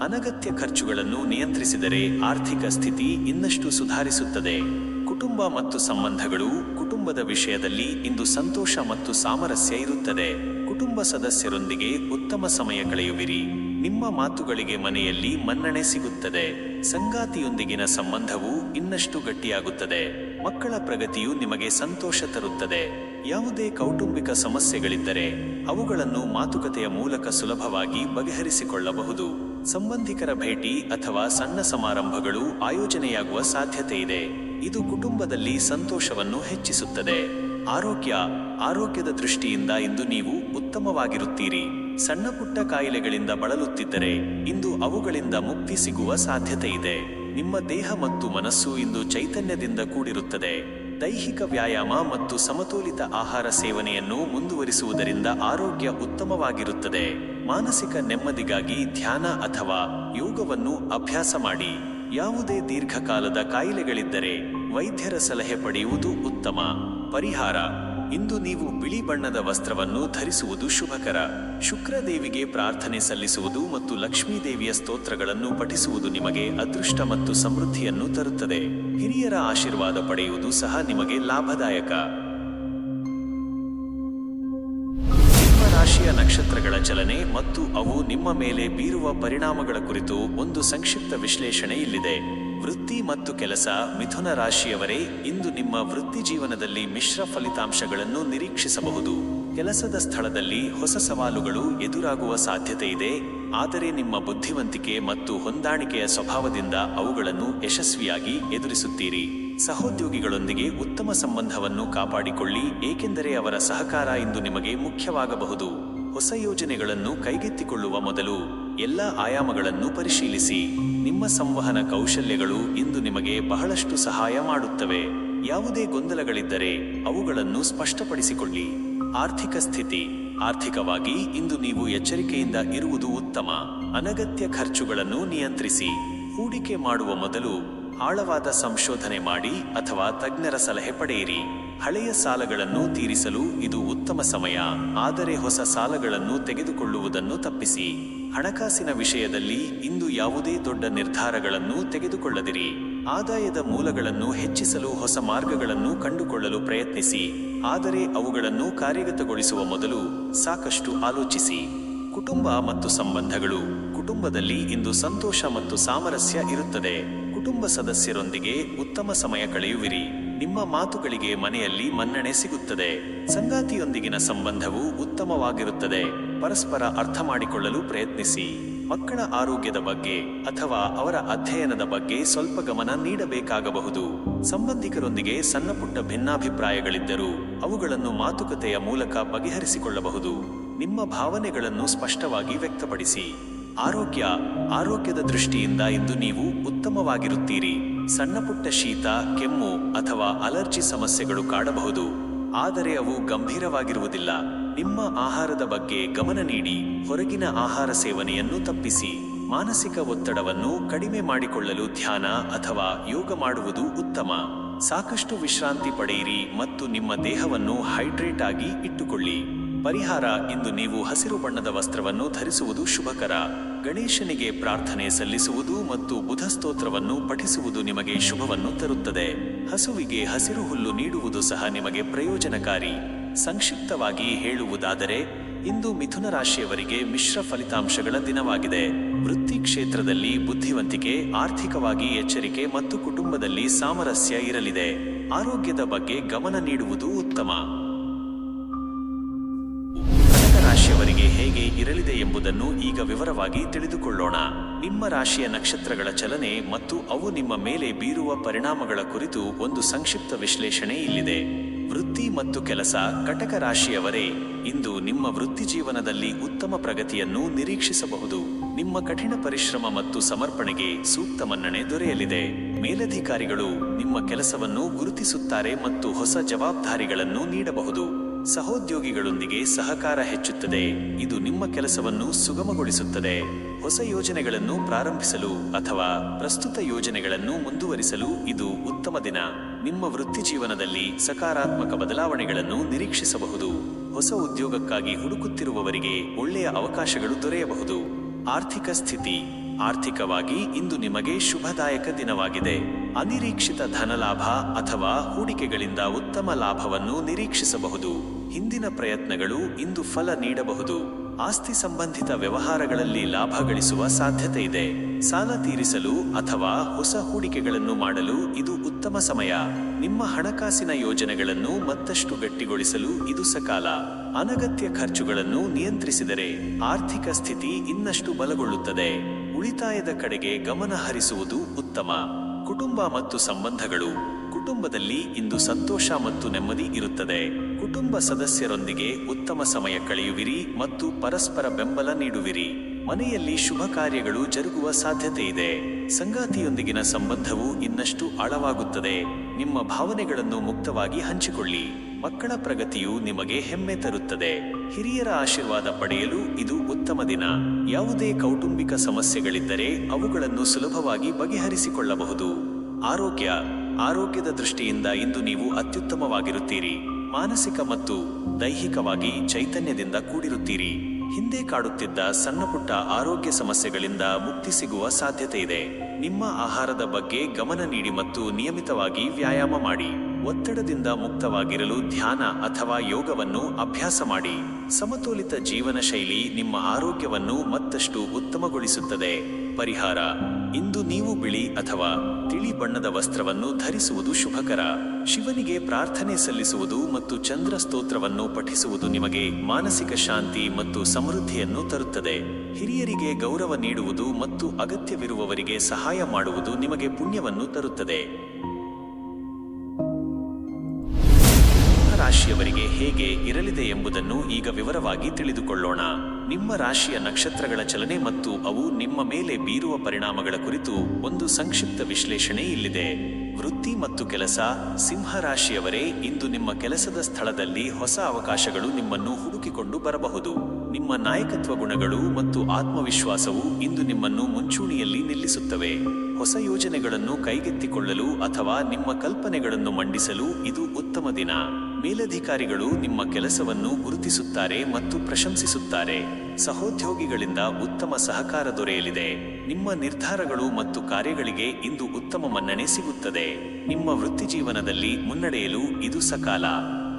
ಅನಗತ್ಯ ಖರ್ಚುಗಳನ್ನು ನಿಯಂತ್ರಿಸಿದರೆ ಆರ್ಥಿಕ ಸ್ಥಿತಿ ಇನ್ನಷ್ಟು ಸುಧಾರಿಸುತ್ತದೆ. ಕುಟುಂಬ ಮತ್ತು ಸಂಬಂಧಗಳು. ಕುಟುಂಬದ ವಿಷಯದಲ್ಲಿ ಇಂದು ಸಂತೋಷ ಮತ್ತು ಸಾಮರಸ್ಯ ಇರುತ್ತದೆ. ಕುಟುಂಬ ಸದಸ್ಯರೊಂದಿಗೆ ಉತ್ತಮ ಸಮಯ ಕಳೆಯುವಿರಿ. ನಿಮ್ಮ ಮಾತುಗಳಿಗೆ ಮನೆಯಲ್ಲಿ ಮನ್ನಣೆ ಸಿಗುತ್ತದೆ. ಸಂಗಾತಿಯೊಂದಿಗಿನ ಸಂಬಂಧವು ಇನ್ನಷ್ಟು ಗಟ್ಟಿಯಾಗುತ್ತದೆ. ಮಕ್ಕಳ ಪ್ರಗತಿಯು ನಿಮಗೆ ಸಂತೋಷ ತರುತ್ತದೆ. ಯಾವುದೇ ಕೌಟುಂಬಿಕ ಸಮಸ್ಯೆಗಳಿದ್ದರೆ ಅವುಗಳನ್ನು ಮಾತುಕತೆಯ ಮೂಲಕ ಸುಲಭವಾಗಿ ಬಗೆಹರಿಸಿಕೊಳ್ಳಬಹುದು. ಸಂಬಂಧಿಕರ ಭೇಟಿ ಅಥವಾ ಸಣ್ಣ ಸಮಾರಂಭಗಳು ಆಯೋಜನೆಯಾಗುವ ಸಾಧ್ಯತೆ ಇದೆ. ಇದು ಕುಟುಂಬದಲ್ಲಿ ಸಂತೋಷವನ್ನು ಹೆಚ್ಚಿಸುತ್ತದೆ. ಆರೋಗ್ಯ. ಆರೋಗ್ಯದ ದೃಷ್ಟಿಯಿಂದ ಇಂದು ನೀವು ಉತ್ತಮವಾಗಿರುತ್ತೀರಿ. ಸಣ್ಣ ಪುಟ್ಟ ಕಾಯಿಲೆಗಳಿಂದ ಬಳಲುತ್ತಿದ್ದರೆ ಇಂದು ಅವುಗಳಿಂದ ಮುಕ್ತಿ ಸಿಗುವ ಸಾಧ್ಯತೆ ಇದೆ. ನಿಮ್ಮ ದೇಹ ಮತ್ತು ಮನಸ್ಸು ಇಂದು ಚೈತನ್ಯದಿಂದ ಕೂಡಿರುತ್ತದೆ. ದೈಹಿಕ ವ್ಯಾಯಾಮ ಮತ್ತು ಸಮತೋಲಿತ ಆಹಾರ ಸೇವನೆಯನ್ನು ಮುಂದುವರಿಸುವುದರಿಂದ ಆರೋಗ್ಯ ಉತ್ತಮವಾಗಿರುತ್ತದೆ. ಮಾನಸಿಕ ನೆಮ್ಮದಿಗಾಗಿ ಧ್ಯಾನ ಅಥವಾ ಯೋಗವನ್ನು ಅಭ್ಯಾಸ ಮಾಡಿ. ಯಾವುದೇ ದೀರ್ಘಕಾಲದ ಕಾಯಿಲೆಗಳಿದ್ದರೆ ವೈದ್ಯರ ಸಲಹೆ ಪಡೆಯುವುದು ಉತ್ತಮ. ಪರಿಹಾರ. ಇಂದು ನೀವು ಬಿಳಿ ಬಣ್ಣದ ವಸ್ತ್ರವನ್ನು ಧರಿಸುವುದು ಶುಭಕರ. ಶುಕ್ರದೇವಿಗೆ ಪ್ರಾರ್ಥನೆ ಸಲ್ಲಿಸುವುದು ಮತ್ತು ಲಕ್ಷ್ಮೀದೇವಿಯ ಸ್ತೋತ್ರಗಳನ್ನು ಪಠಿಸುವುದು ನಿಮಗೆ ಅದೃಷ್ಟ ಮತ್ತು ಸಮೃದ್ಧಿಯನ್ನು ತರುತ್ತದೆ. ಹಿರಿಯರ ಆಶೀರ್ವಾದ ಪಡೆಯುವುದು ಸಹ ನಿಮಗೆ ಲಾಭದಾಯಕ. ನಿಮ್ಮ ರಾಶಿಯ ನಕ್ಷತ್ರಗಳ ಚಲನೆ ಮತ್ತು ಅವು ನಿಮ್ಮ ಮೇಲೆ ಬೀರುವ ಪರಿಣಾಮಗಳ ಕುರಿತು ಒಂದು ಸಂಕ್ಷಿಪ್ತ ವಿಶ್ಲೇಷಣೆ ಇಲ್ಲಿದೆ. ವೃತ್ತಿ ಮತ್ತು ಕೆಲಸ. ಮಿಥುನ ರಾಶಿಯವರೇ, ಇಂದು ನಿಮ್ಮ ವೃತ್ತಿ ಜೀವನದಲ್ಲಿ ಮಿಶ್ರ ಫಲಿತಾಂಶಗಳನ್ನು ನಿರೀಕ್ಷಿಸಬಹುದು. ಕೆಲಸದ ಸ್ಥಳದಲ್ಲಿ ಹೊಸ ಸವಾಲುಗಳು ಎದುರಾಗುವ ಸಾಧ್ಯತೆ ಇದೆ, ಆದರೆ ನಿಮ್ಮ ಬುದ್ಧಿವಂತಿಕೆ ಮತ್ತು ಹೊಂದಾಣಿಕೆಯ ಸ್ವಭಾವದಿಂದ ಅವುಗಳನ್ನು ಯಶಸ್ವಿಯಾಗಿ ಎದುರಿಸುತ್ತೀರಿ. ಸಹೋದ್ಯೋಗಿಗಳೊಂದಿಗೆ ಉತ್ತಮ ಸಂಬಂಧವನ್ನು ಕಾಪಾಡಿಕೊಳ್ಳಿ, ಏಕೆಂದರೆ ಅವರ ಸಹಕಾರ ಇಂದು ನಿಮಗೆ ಮುಖ್ಯವಾಗಬಹುದು. ಹೊಸ ಯೋಜನೆಗಳನ್ನು ಕೈಗೆತ್ತಿಕೊಳ್ಳುವ ಮೊದಲು ಎಲ್ಲ ಆಯಾಮಗಳನ್ನು ಪರಿಶೀಲಿಸಿ. ನಿಮ್ಮ ಸಂವಹನ ಕೌಶಲ್ಯಗಳು ಇಂದು ನಿಮಗೆ ಬಹಳಷ್ಟು ಸಹಾಯ ಮಾಡುತ್ತವೆ. ಯಾವುದೇ ಗೊಂದಲಗಳಿದ್ದರೆ ಅವುಗಳನ್ನು ಸ್ಪಷ್ಟಪಡಿಸಿಕೊಳ್ಳಿ. ಆರ್ಥಿಕ ಸ್ಥಿತಿ. ಆರ್ಥಿಕವಾಗಿ ಇಂದು ನೀವು ಎಚ್ಚರಿಕೆಯಿಂದ ಇರುವುದು ಉತ್ತಮ. ಅನಗತ್ಯ ಖರ್ಚುಗಳನ್ನು ನಿಯಂತ್ರಿಸಿ. ಹೂಡಿಕೆ ಮಾಡುವ ಮೊದಲು ಆಳವಾದ ಸಂಶೋಧನೆ ಮಾಡಿ ಅಥವಾ ತಜ್ಞರ ಸಲಹೆ ಪಡೆಯಿರಿ. ಹಳೆಯ ಸಾಲಗಳನ್ನು ತೀರಿಸಲು ಇದು ಉತ್ತಮ ಸಮಯ, ಆದರೆ ಹೊಸ ಸಾಲಗಳನ್ನು ತೆಗೆದುಕೊಳ್ಳುವುದನ್ನು ತಪ್ಪಿಸಿ. ಹಣಕಾಸಿನ ವಿಷಯದಲ್ಲಿ ಇಂದು ಯಾವುದೇ ದೊಡ್ಡ ನಿರ್ಧಾರಗಳನ್ನು ತೆಗೆದುಕೊಳ್ಳದಿರಿ. ಆದಾಯದ ಮೂಲಗಳನ್ನು ಹೆಚ್ಚಿಸಲು ಹೊಸ ಮಾರ್ಗಗಳನ್ನು ಕಂಡುಕೊಳ್ಳಲು ಪ್ರಯತ್ನಿಸಿ, ಆದರೆ ಅವುಗಳನ್ನು ಕಾರ್ಯಗತಗೊಳಿಸುವ ಮೊದಲು ಸಾಕಷ್ಟು ಆಲೋಚಿಸಿ. ಕುಟುಂಬ ಮತ್ತು ಸಂಬಂಧಗಳು. ಕುಟುಂಬದಲ್ಲಿ ಇಂದು ಸಂತೋಷ ಮತ್ತು ಸಾಮರಸ್ಯ ಇರುತ್ತದೆ. ಕುಟುಂಬ ಸದಸ್ಯರೊಂದಿಗೆ ಉತ್ತಮ ಸಮಯ ಕಳೆಯುವಿರಿ. ನಿಮ್ಮ ಮಾತುಗಳಿಗೆ ಮನೆಯಲ್ಲಿ ಮನ್ನಣೆ ಸಿಗುತ್ತದೆ. ಸಂಗಾತಿಯೊಂದಿಗಿನ ಸಂಬಂಧವು ಉತ್ತಮವಾಗಿರುತ್ತದೆ. ಪರಸ್ಪರ ಅರ್ಥ ಮಾಡಿಕೊಳ್ಳಲು ಪ್ರಯತ್ನಿಸಿ. ಮಕ್ಕಳ ಆರೋಗ್ಯದ ಬಗ್ಗೆ ಅಥವಾ ಅವರ ಅಧ್ಯಯನದ ಬಗ್ಗೆ ಸ್ವಲ್ಪ ಗಮನ ನೀಡಬೇಕಾಗಬಹುದು. ಸಂಬಂಧಿಕರೊಂದಿಗೆ ಸಣ್ಣ ಪುಟ್ಟ ಭಿನ್ನಾಭಿಪ್ರಾಯಗಳಿದ್ದರೂ ಅವುಗಳನ್ನು ಮಾತುಕತೆಯ ಮೂಲಕ ಬಗೆಹರಿಸಿಕೊಳ್ಳಬಹುದು. ನಿಮ್ಮ ಭಾವನೆಗಳನ್ನು ಸ್ಪಷ್ಟವಾಗಿ ವ್ಯಕ್ತಪಡಿಸಿ. ಆರೋಗ್ಯ. ಆರೋಗ್ಯದ ದೃಷ್ಟಿಯಿಂದ ಇಂದು ನೀವು ಉತ್ತಮವಾಗಿರುತ್ತೀರಿ. ಸಣ್ಣ ಪುಟ್ಟ ಶೀತ, ಕೆಮ್ಮು ಅಥವಾ ಅಲರ್ಜಿ ಸಮಸ್ಯೆಗಳು ಕಾಡಬಹುದು, ಆದರೆ ಅವು ಗಂಭೀರವಾಗಿರುವುದಿಲ್ಲ. ನಿಮ್ಮ ಆಹಾರದ ಬಗ್ಗೆ ಗಮನ ನೀಡಿ. ಹೊರಗಿನ ಆಹಾರ ಸೇವನೆಯನ್ನು ತಪ್ಪಿಸಿ. ಮಾನಸಿಕ ಒತ್ತಡವನ್ನು ಕಡಿಮೆ ಮಾಡಿಕೊಳ್ಳಲು ಧ್ಯಾನ ಅಥವಾ ಯೋಗ ಮಾಡುವುದು ಉತ್ತಮ. ಸಾಕಷ್ಟು ವಿಶ್ರಾಂತಿ ಪಡೆಯಿರಿ ಮತ್ತು ನಿಮ್ಮ ದೇಹವನ್ನು ಹೈಡ್ರೇಟ್ ಆಗಿ ಇಟ್ಟುಕೊಳ್ಳಿ. ಪರಿಹಾರ: ಇಂದು ನೀವು ಹಸಿರು ಬಣ್ಣದ ವಸ್ತ್ರವನ್ನು ಧರಿಸುವುದು ಶುಭಕರ. ಗಣೇಶನಿಗೆ ಪ್ರಾರ್ಥನೆ ಸಲ್ಲಿಸುವುದು ಮತ್ತು ಬುಧ ಸ್ತೋತ್ರವನ್ನು ಪಠಿಸುವುದು ನಿಮಗೆ ಶುಭವನ್ನು ತರುತ್ತದೆ. ಹಸುವಿಗೆ ಹಸಿರು ಹುಲ್ಲು ನೀಡುವುದು ಸಹ ನಿಮಗೆ ಪ್ರಯೋಜನಕಾರಿ. ಸಂಕ್ಷಿಪ್ತವಾಗಿ ಹೇಳುವುದಾದರೆ, ಇಂದು ಮಿಥುನ ರಾಶಿಯವರಿಗೆ ಮಿಶ್ರ ಫಲಿತಾಂಶಗಳ ದಿನವಾಗಿದೆ. ವೃತ್ತಿ ಕ್ಷೇತ್ರದಲ್ಲಿ ಬುದ್ಧಿವಂತಿಕೆ, ಆರ್ಥಿಕವಾಗಿ ಎಚ್ಚರಿಕೆ ಮತ್ತು ಕುಟುಂಬದಲ್ಲಿ ಸಾಮರಸ್ಯ ಇರಲಿದೆ. ಆರೋಗ್ಯದ ಬಗ್ಗೆ ಗಮನ ನೀಡುವುದು ಉತ್ತಮ. ಕಟಕ ರಾಶಿಯವರಿಗೆ ಹೇಗೆ ಇರಲಿದೆ ಎಂಬುದನ್ನು ಈಗ ವಿವರವಾಗಿ ತಿಳಿದುಕೊಳ್ಳೋಣ. ನಿಮ್ಮ ರಾಶಿಯ ನಕ್ಷತ್ರಗಳ ಚಲನೆ ಮತ್ತು ಅವು ನಿಮ್ಮ ಮೇಲೆ ಬೀರುವ ಪರಿಣಾಮಗಳ ಕುರಿತು ಒಂದು ಸಂಕ್ಷಿಪ್ತ ವಿಶ್ಲೇಷಣೆ ಇಲ್ಲಿದೆ. ವೃತ್ತಿ ಮತ್ತು ಕೆಲಸ: ಕಟಕ ರಾಶಿಯವರೇ, ಇಂದು ನಿಮ್ಮ ವೃತ್ತಿ ಜೀವನದಲ್ಲಿ ಉತ್ತಮ ಪ್ರಗತಿಯನ್ನು ನಿರೀಕ್ಷಿಸಬಹುದು. ನಿಮ್ಮ ಕಠಿಣ ಪರಿಶ್ರಮ ಮತ್ತು ಸಮರ್ಪಣೆಗೆ ಸೂಕ್ತ ಮನ್ನಣೆ ದೊರೆಯಲಿದೆ. ಮೇಲಧಿಕಾರಿಗಳು ನಿಮ್ಮ ಕೆಲಸವನ್ನು ಗುರುತಿಸುತ್ತಾರೆ ಮತ್ತು ಹೊಸ ಜವಾಬ್ದಾರಿಗಳನ್ನು ನೀಡಬಹುದು. ಸಹೋದ್ಯೋಗಿಗಳೊಂದಿಗೆ ಸಹಕಾರ ಹೆಚ್ಚುತ್ತದೆ, ಇದು ನಿಮ್ಮ ಕೆಲಸವನ್ನು ಸುಗಮಗೊಳಿಸುತ್ತದೆ. ಹೊಸ ಯೋಜನೆಗಳನ್ನು ಪ್ರಾರಂಭಿಸಲು ಅಥವಾ ಪ್ರಸ್ತುತ ಯೋಜನೆಗಳನ್ನು ಮುಂದುವರಿಸಲು ಇದು ಉತ್ತಮ ದಿನ. ನಿಮ್ಮ ವೃತ್ತಿ ಜೀವನದಲ್ಲಿ ಸಕಾರಾತ್ಮಕ ಬದಲಾವಣೆಗಳನ್ನು ನಿರೀಕ್ಷಿಸಬಹುದು. ಹೊಸ ಉದ್ಯೋಗಕ್ಕಾಗಿ ಹುಡುಕುತ್ತಿರುವವರಿಗೆ ಒಳ್ಳೆಯ ಅವಕಾಶಗಳು ದೊರೆಯಬಹುದು. ಆರ್ಥಿಕ ಸ್ಥಿತಿ: ಆರ್ಥಿಕವಾಗಿ ಇಂದು ನಿಮಗೆ ಶುಭದಾಯಕ ದಿನವಾಗಿದೆ. ಅನಿರೀಕ್ಷಿತ ಧನಲಾಭ ಅಥವಾ ಹೂಡಿಕೆಗಳಿಂದ ಉತ್ತಮ ಲಾಭವನ್ನು ನಿರೀಕ್ಷಿಸಬಹುದು. ಹಿಂದಿನ ಪ್ರಯತ್ನಗಳು ಇಂದು ಫಲ ನೀಡಬಹುದು. ಆಸ್ತಿ ಸಂಬಂಧಿತ ವ್ಯವಹಾರಗಳಲ್ಲಿ ಲಾಭ ಗಳಿಸುವ ಸಾಧ್ಯತೆ ಇದೆ. ಸಾಲ ತೀರಿಸಲು ಅಥವಾ ಹೊಸ ಹೂಡಿಕೆಗಳನ್ನು ಮಾಡಲು ಇದು ಉತ್ತಮ ಸಮಯ. ನಿಮ್ಮ ಹಣಕಾಸಿನ ಯೋಜನೆಗಳನ್ನು ಮತ್ತಷ್ಟು ಗಟ್ಟಿಗೊಳಿಸಲು ಇದು ಸಕಾಲ. ಅನಗತ್ಯ ಖರ್ಚುಗಳನ್ನು ನಿಯಂತ್ರಿಸಿದರೆ ಆರ್ಥಿಕ ಸ್ಥಿತಿ ಇನ್ನಷ್ಟು ಬಲಗೊಳ್ಳುತ್ತದೆ. ಉಳಿತಾಯದ ಕಡೆಗೆ ಗಮನ ಹರಿಸುವುದು ಉತ್ತಮ. ಕುಟುಂಬ ಮತ್ತು ಸಂಬಂಧಗಳು: ಕುಟುಂಬದಲ್ಲಿ ಇಂದು ಸಂತೋಷ ಮತ್ತು ನೆಮ್ಮದಿ ಇರುತ್ತದೆ. ಕುಟುಂಬ ಸದಸ್ಯರೊಂದಿಗೆ ಉತ್ತಮ ಸಮಯ ಕಳೆಯುವಿರಿ ಮತ್ತು ಪರಸ್ಪರ ಬೆಂಬಲ ನೀಡುವಿರಿ. ಮನೆಯಲ್ಲಿ ಶುಭ ಕಾರ್ಯಗಳು ಜರುಗುವ ಸಾಧ್ಯತೆ ಇದೆ. ಸಂಗಾತಿಯೊಂದಿಗಿನ ಸಂಬಂಧವು ಇನ್ನಷ್ಟು ಆಳವಾಗುತ್ತದೆ. ನಿಮ್ಮ ಭಾವನೆಗಳನ್ನು ಮುಕ್ತವಾಗಿ ಹಂಚಿಕೊಳ್ಳಿ. ಮಕ್ಕಳ ಪ್ರಗತಿಯು ನಿಮಗೆ ಹೆಮ್ಮೆ ತರುತ್ತದೆ. ಹಿರಿಯರ ಆಶೀರ್ವಾದ ಪಡೆಯಲು ಇದು ಉತ್ತಮ ದಿನ. ಯಾವುದೇ ಕೌಟುಂಬಿಕ ಸಮಸ್ಯೆಗಳಿದ್ದರೆ ಅವುಗಳನ್ನು ಸುಲಭವಾಗಿ ಬಗೆಹರಿಸಿಕೊಳ್ಳಬಹುದು. ಆರೋಗ್ಯದ ದೃಷ್ಟಿಯಿಂದ ಇಂದು ನೀವು ಅತ್ಯುತ್ತಮವಾಗಿರುತ್ತೀರಿ. ಮಾನಸಿಕ ಮತ್ತು ದೈಹಿಕವಾಗಿ ಚೈತನ್ಯದಿಂದ ಕೂಡಿರುತ್ತೀರಿ. ಹಿಂದೆ ಕಾಡುತ್ತಿದ್ದ ಸಣ್ಣಪುಟ್ಟ ಆರೋಗ್ಯ ಸಮಸ್ಯೆಗಳಿಂದ ಮುಕ್ತಿ ಸಿಗುವ ಸಾಧ್ಯತೆ ಇದೆ. ನಿಮ್ಮ ಆಹಾರದ ಬಗ್ಗೆ ಗಮನ ನೀಡಿ ಮತ್ತು ನಿಯಮಿತವಾಗಿ ವ್ಯಾಯಾಮ ಮಾಡಿ. ಒತ್ತಡದಿಂದ ಮುಕ್ತವಾಗಿರಲು ಧ್ಯಾನ ಅಥವಾ ಯೋಗವನ್ನು ಅಭ್ಯಾಸ ಮಾಡಿ. ಸಮತೋಲಿತ ಜೀವನ ಶೈಲಿ ನಿಮ್ಮ ಆರೋಗ್ಯವನ್ನು ಮತ್ತಷ್ಟು ಉತ್ತಮಗೊಳಿಸುತ್ತದೆ. ಪರಿಹಾರ: ಇಂದು ನೀವು ಬಿಳಿ ಅಥವಾ ತಿಳಿ ಬಣ್ಣದ ವಸ್ತ್ರವನ್ನು ಧರಿಸುವುದು ಶುಭಕರ. ಶಿವನಿಗೆ ಪ್ರಾರ್ಥನೆ ಸಲ್ಲಿಸುವುದು ಮತ್ತು ಚಂದ್ರ ಸ್ತೋತ್ರವನ್ನು ಪಠಿಸುವುದು ನಿಮಗೆ ಮಾನಸಿಕ ಶಾಂತಿ ಮತ್ತು ಸಮೃದ್ಧಿಯನ್ನು ತರುತ್ತದೆ. ಹಿರಿಯರಿಗೆ ಗೌರವ ನೀಡುವುದು ಮತ್ತು ಅಗತ್ಯವಿರುವವರಿಗೆ ಸಹಾಯ ಮಾಡುವುದು ನಿಮಗೆ ಪುಣ್ಯವನ್ನು ತರುತ್ತದೆ. ರಾಶಿಯವರಿಗೆ ಹೇಗೆ ಇರಲಿದೆ ಎಂಬುದನ್ನು ಈಗ ವಿವರವಾಗಿ ತಿಳಿದುಕೊಳ್ಳೋಣ. ನಿಮ್ಮ ರಾಶಿಯ ನಕ್ಷತ್ರಗಳ ಚಲನೆ ಮತ್ತು ಅವು ನಿಮ್ಮ ಮೇಲೆ ಬೀರುವ ಪರಿಣಾಮಗಳ ಕುರಿತು ಒಂದು ಸಂಕ್ಷಿಪ್ತ ವಿಶ್ಲೇಷಣೆ ಇಲ್ಲಿದೆ. ವೃತ್ತಿ ಮತ್ತು ಕೆಲಸ: ಸಿಂಹ ರಾಶಿಯವರೇ, ಇಂದು ನಿಮ್ಮ ಕೆಲಸದ ಸ್ಥಳದಲ್ಲಿ ಹೊಸ ಅವಕಾಶಗಳು ನಿಮ್ಮನ್ನು ಹುಡುಕಿಕೊಂಡು ಬರಬಹುದು. ನಿಮ್ಮ ನಾಯಕತ್ವ ಗುಣಗಳು ಮತ್ತು ಆತ್ಮವಿಶ್ವಾಸವು ಇಂದು ನಿಮ್ಮನ್ನು ಮುಂಚೂಣಿಯಲ್ಲಿ ನಿಲ್ಲಿಸುತ್ತವೆ. ಹೊಸ ಯೋಜನೆಗಳನ್ನು ಕೈಗೆತ್ತಿಕೊಳ್ಳಲು ಅಥವಾ ನಿಮ್ಮ ಕಲ್ಪನೆಗಳನ್ನು ಮಂಡಿಸಲು ಇದು ಉತ್ತಮ ದಿನ. ಮೇಲಧಿಕಾರಿಗಳು ನಿಮ್ಮ ಕೆಲಸವನ್ನು ಗುರುತಿಸುತ್ತಾರೆ ಮತ್ತು ಪ್ರಶಂಸಿಸುತ್ತಾರೆ. ಸಹೋದ್ಯೋಗಿಗಳಿಂದ ಉತ್ತಮ ಸಹಕಾರ ದೊರೆಯಲಿದೆ. ನಿಮ್ಮ ನಿರ್ಧಾರಗಳು ಮತ್ತು ಕಾರ್ಯಗಳಿಗೆ ಇಂದು ಉತ್ತಮ ಮನ್ನಣೆ ಸಿಗುತ್ತದೆ. ನಿಮ್ಮ ವೃತ್ತಿಜೀವನದಲ್ಲಿ ಮುನ್ನಡೆಯಲು ಇದು ಸಕಾಲ.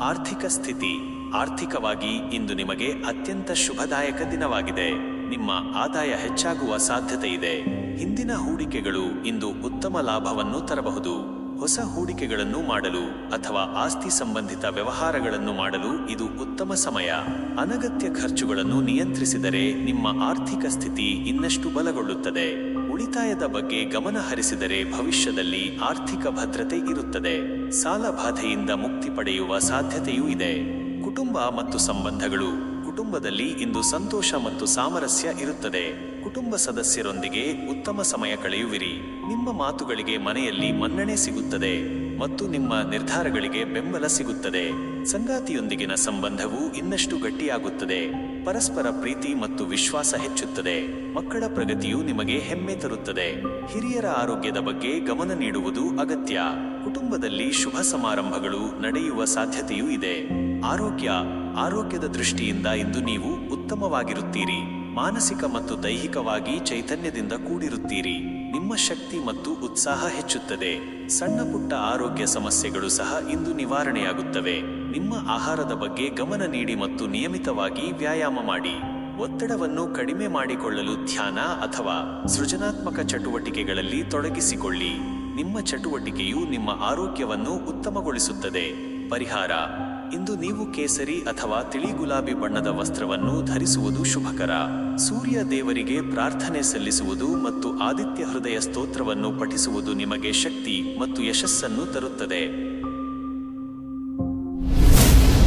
ಆರ್ಥಿಕ ಸ್ಥಿತಿ: ಆರ್ಥಿಕವಾಗಿ ಇಂದು ನಿಮಗೆ ಅತ್ಯಂತ ಶುಭದಾಯಕ ದಿನವಾಗಿದೆ. ನಿಮ್ಮ ಆದಾಯ ಹೆಚ್ಚಾಗುವ ಸಾಧ್ಯತೆ ಇದೆ. ಹಿಂದಿನ ಹೂಡಿಕೆಗಳು ಇಂದು ಉತ್ತಮ ಲಾಭವನ್ನು ತರಬಹುದು. ಹೊಸ ಹೂಡಿಕೆಗಳನ್ನು ಮಾಡಲು ಅಥವಾ ಆಸ್ತಿ ಸಂಬಂಧಿತ ವ್ಯವಹಾರಗಳನ್ನು ಮಾಡಲು ಇದು ಉತ್ತಮ ಸಮಯ. ಅನಗತ್ಯ ಖರ್ಚುಗಳನ್ನು ನಿಯಂತ್ರಿಸಿದರೆ ನಿಮ್ಮ ಆರ್ಥಿಕ ಸ್ಥಿತಿ ಇನ್ನಷ್ಟು ಬಲಗೊಳ್ಳುತ್ತದೆ. ಉಳಿತಾಯದ ಬಗ್ಗೆ ಗಮನ ಹರಿಸಿದರೆ ಭವಿಷ್ಯದಲ್ಲಿ ಆರ್ಥಿಕ ಭದ್ರತೆ ಇರುತ್ತದೆ. ಸಾಲ ಬಾಧೆಯಿಂದ ಮುಕ್ತಿ ಪಡೆಯುವ ಸಾಧ್ಯತೆಯೂ ಇದೆ. ಕುಟುಂಬ ಮತ್ತು ಸಂಬಂಧಗಳು: ಕುಟುಂಬದಲ್ಲಿ ಇಂದು ಸಂತೋಷ ಮತ್ತು ಸಾಮರಸ್ಯ ಇರುತ್ತದೆ. ಕುಟುಂಬ ಸದಸ್ಯರೊಂದಿಗೆ ಉತ್ತಮ ಸಮಯ ಕಳೆಯುವಿರಿ. ನಿಮ್ಮ ಮಾತುಗಳಿಗೆ ಮನೆಯಲ್ಲಿ ಮನ್ನಣೆ ಸಿಗುತ್ತದೆ ಮತ್ತು ನಿಮ್ಮ ನಿರ್ಧಾರಗಳಿಗೆ ಬೆಂಬಲ ಸಿಗುತ್ತದೆ. ಸಂಗಾತಿಯೊಂದಿಗಿನ ಸಂಬಂಧವು ಇನ್ನಷ್ಟು ಗಟ್ಟಿಯಾಗುತ್ತದೆ. ಪರಸ್ಪರ ಪ್ರೀತಿ ಮತ್ತು ವಿಶ್ವಾಸ ಹೆಚ್ಚುತ್ತದೆ. ಮಕ್ಕಳ ಪ್ರಗತಿಯು ನಿಮಗೆ ಹೆಮ್ಮೆ ತರುತ್ತದೆ. ಹಿರಿಯರ ಆರೋಗ್ಯದ ಬಗ್ಗೆ ಗಮನ ನೀಡುವುದು ಅಗತ್ಯ. ಕುಟುಂಬದಲ್ಲಿ ಶುಭ ಸಮಾರಂಭಗಳು ನಡೆಯುವ ಸಾಧ್ಯತೆಯೂ ಇದೆ. ಆರೋಗ್ಯದ ದೃಷ್ಟಿಯಿಂದ ಇಂದು ನೀವು ಉತ್ತಮವಾಗಿರುತ್ತೀರಿ. ಮಾನಸಿಕ ಮತ್ತು ದೈಹಿಕವಾಗಿ ಚೈತನ್ಯದಿಂದ ಕೂಡಿರುತ್ತೀರಿ. ನಿಮ್ಮ ಶಕ್ತಿ ಮತ್ತು ಉತ್ಸಾಹ ಹೆಚ್ಚುತ್ತದೆ. ಸಣ್ಣ ಪುಟ್ಟ ಆರೋಗ್ಯ ಸಮಸ್ಯೆಗಳು ಸಹ ಇಂದು ನಿವಾರಣೆಯಾಗುತ್ತವೆ. ನಿಮ್ಮ ಆಹಾರದ ಬಗ್ಗೆ ಗಮನ ನೀಡಿ ಮತ್ತು ನಿಯಮಿತವಾಗಿ ವ್ಯಾಯಾಮ ಮಾಡಿ. ಒತ್ತಡವನ್ನು ಕಡಿಮೆ ಮಾಡಿಕೊಳ್ಳಲು ಧ್ಯಾನ ಅಥವಾ ಸೃಜನಾತ್ಮಕ ಚಟುವಟಿಕೆಗಳಲ್ಲಿ ತೊಡಗಿಸಿಕೊಳ್ಳಿ. ನಿಮ್ಮ ಚಟುವಟಿಕೆಯು ನಿಮ್ಮ ಆರೋಗ್ಯವನ್ನು ಉತ್ತಮಗೊಳಿಸುತ್ತದೆ. ಪರಿಹಾರ: ಇಂದು ನೀವು ಕೇಸರಿ ಅಥವಾ ತಿಳಿ ಗುಲಾಬಿ ಬಣ್ಣದ ವಸ್ತ್ರವನ್ನು ಧರಿಸುವುದು ಶುಭಕರ. ಸೂರ್ಯ ದೇವರಿಗೆ ಪ್ರಾರ್ಥನೆ ಸಲ್ಲಿಸುವುದು ಮತ್ತು ಆದಿತ್ಯ ಹೃದಯ ಸ್ತೋತ್ರವನ್ನು ಪಠಿಸುವುದು ನಿಮಗೆ ಶಕ್ತಿ ಮತ್ತು ಯಶಸ್ಸನ್ನು ತರುತ್ತದೆ.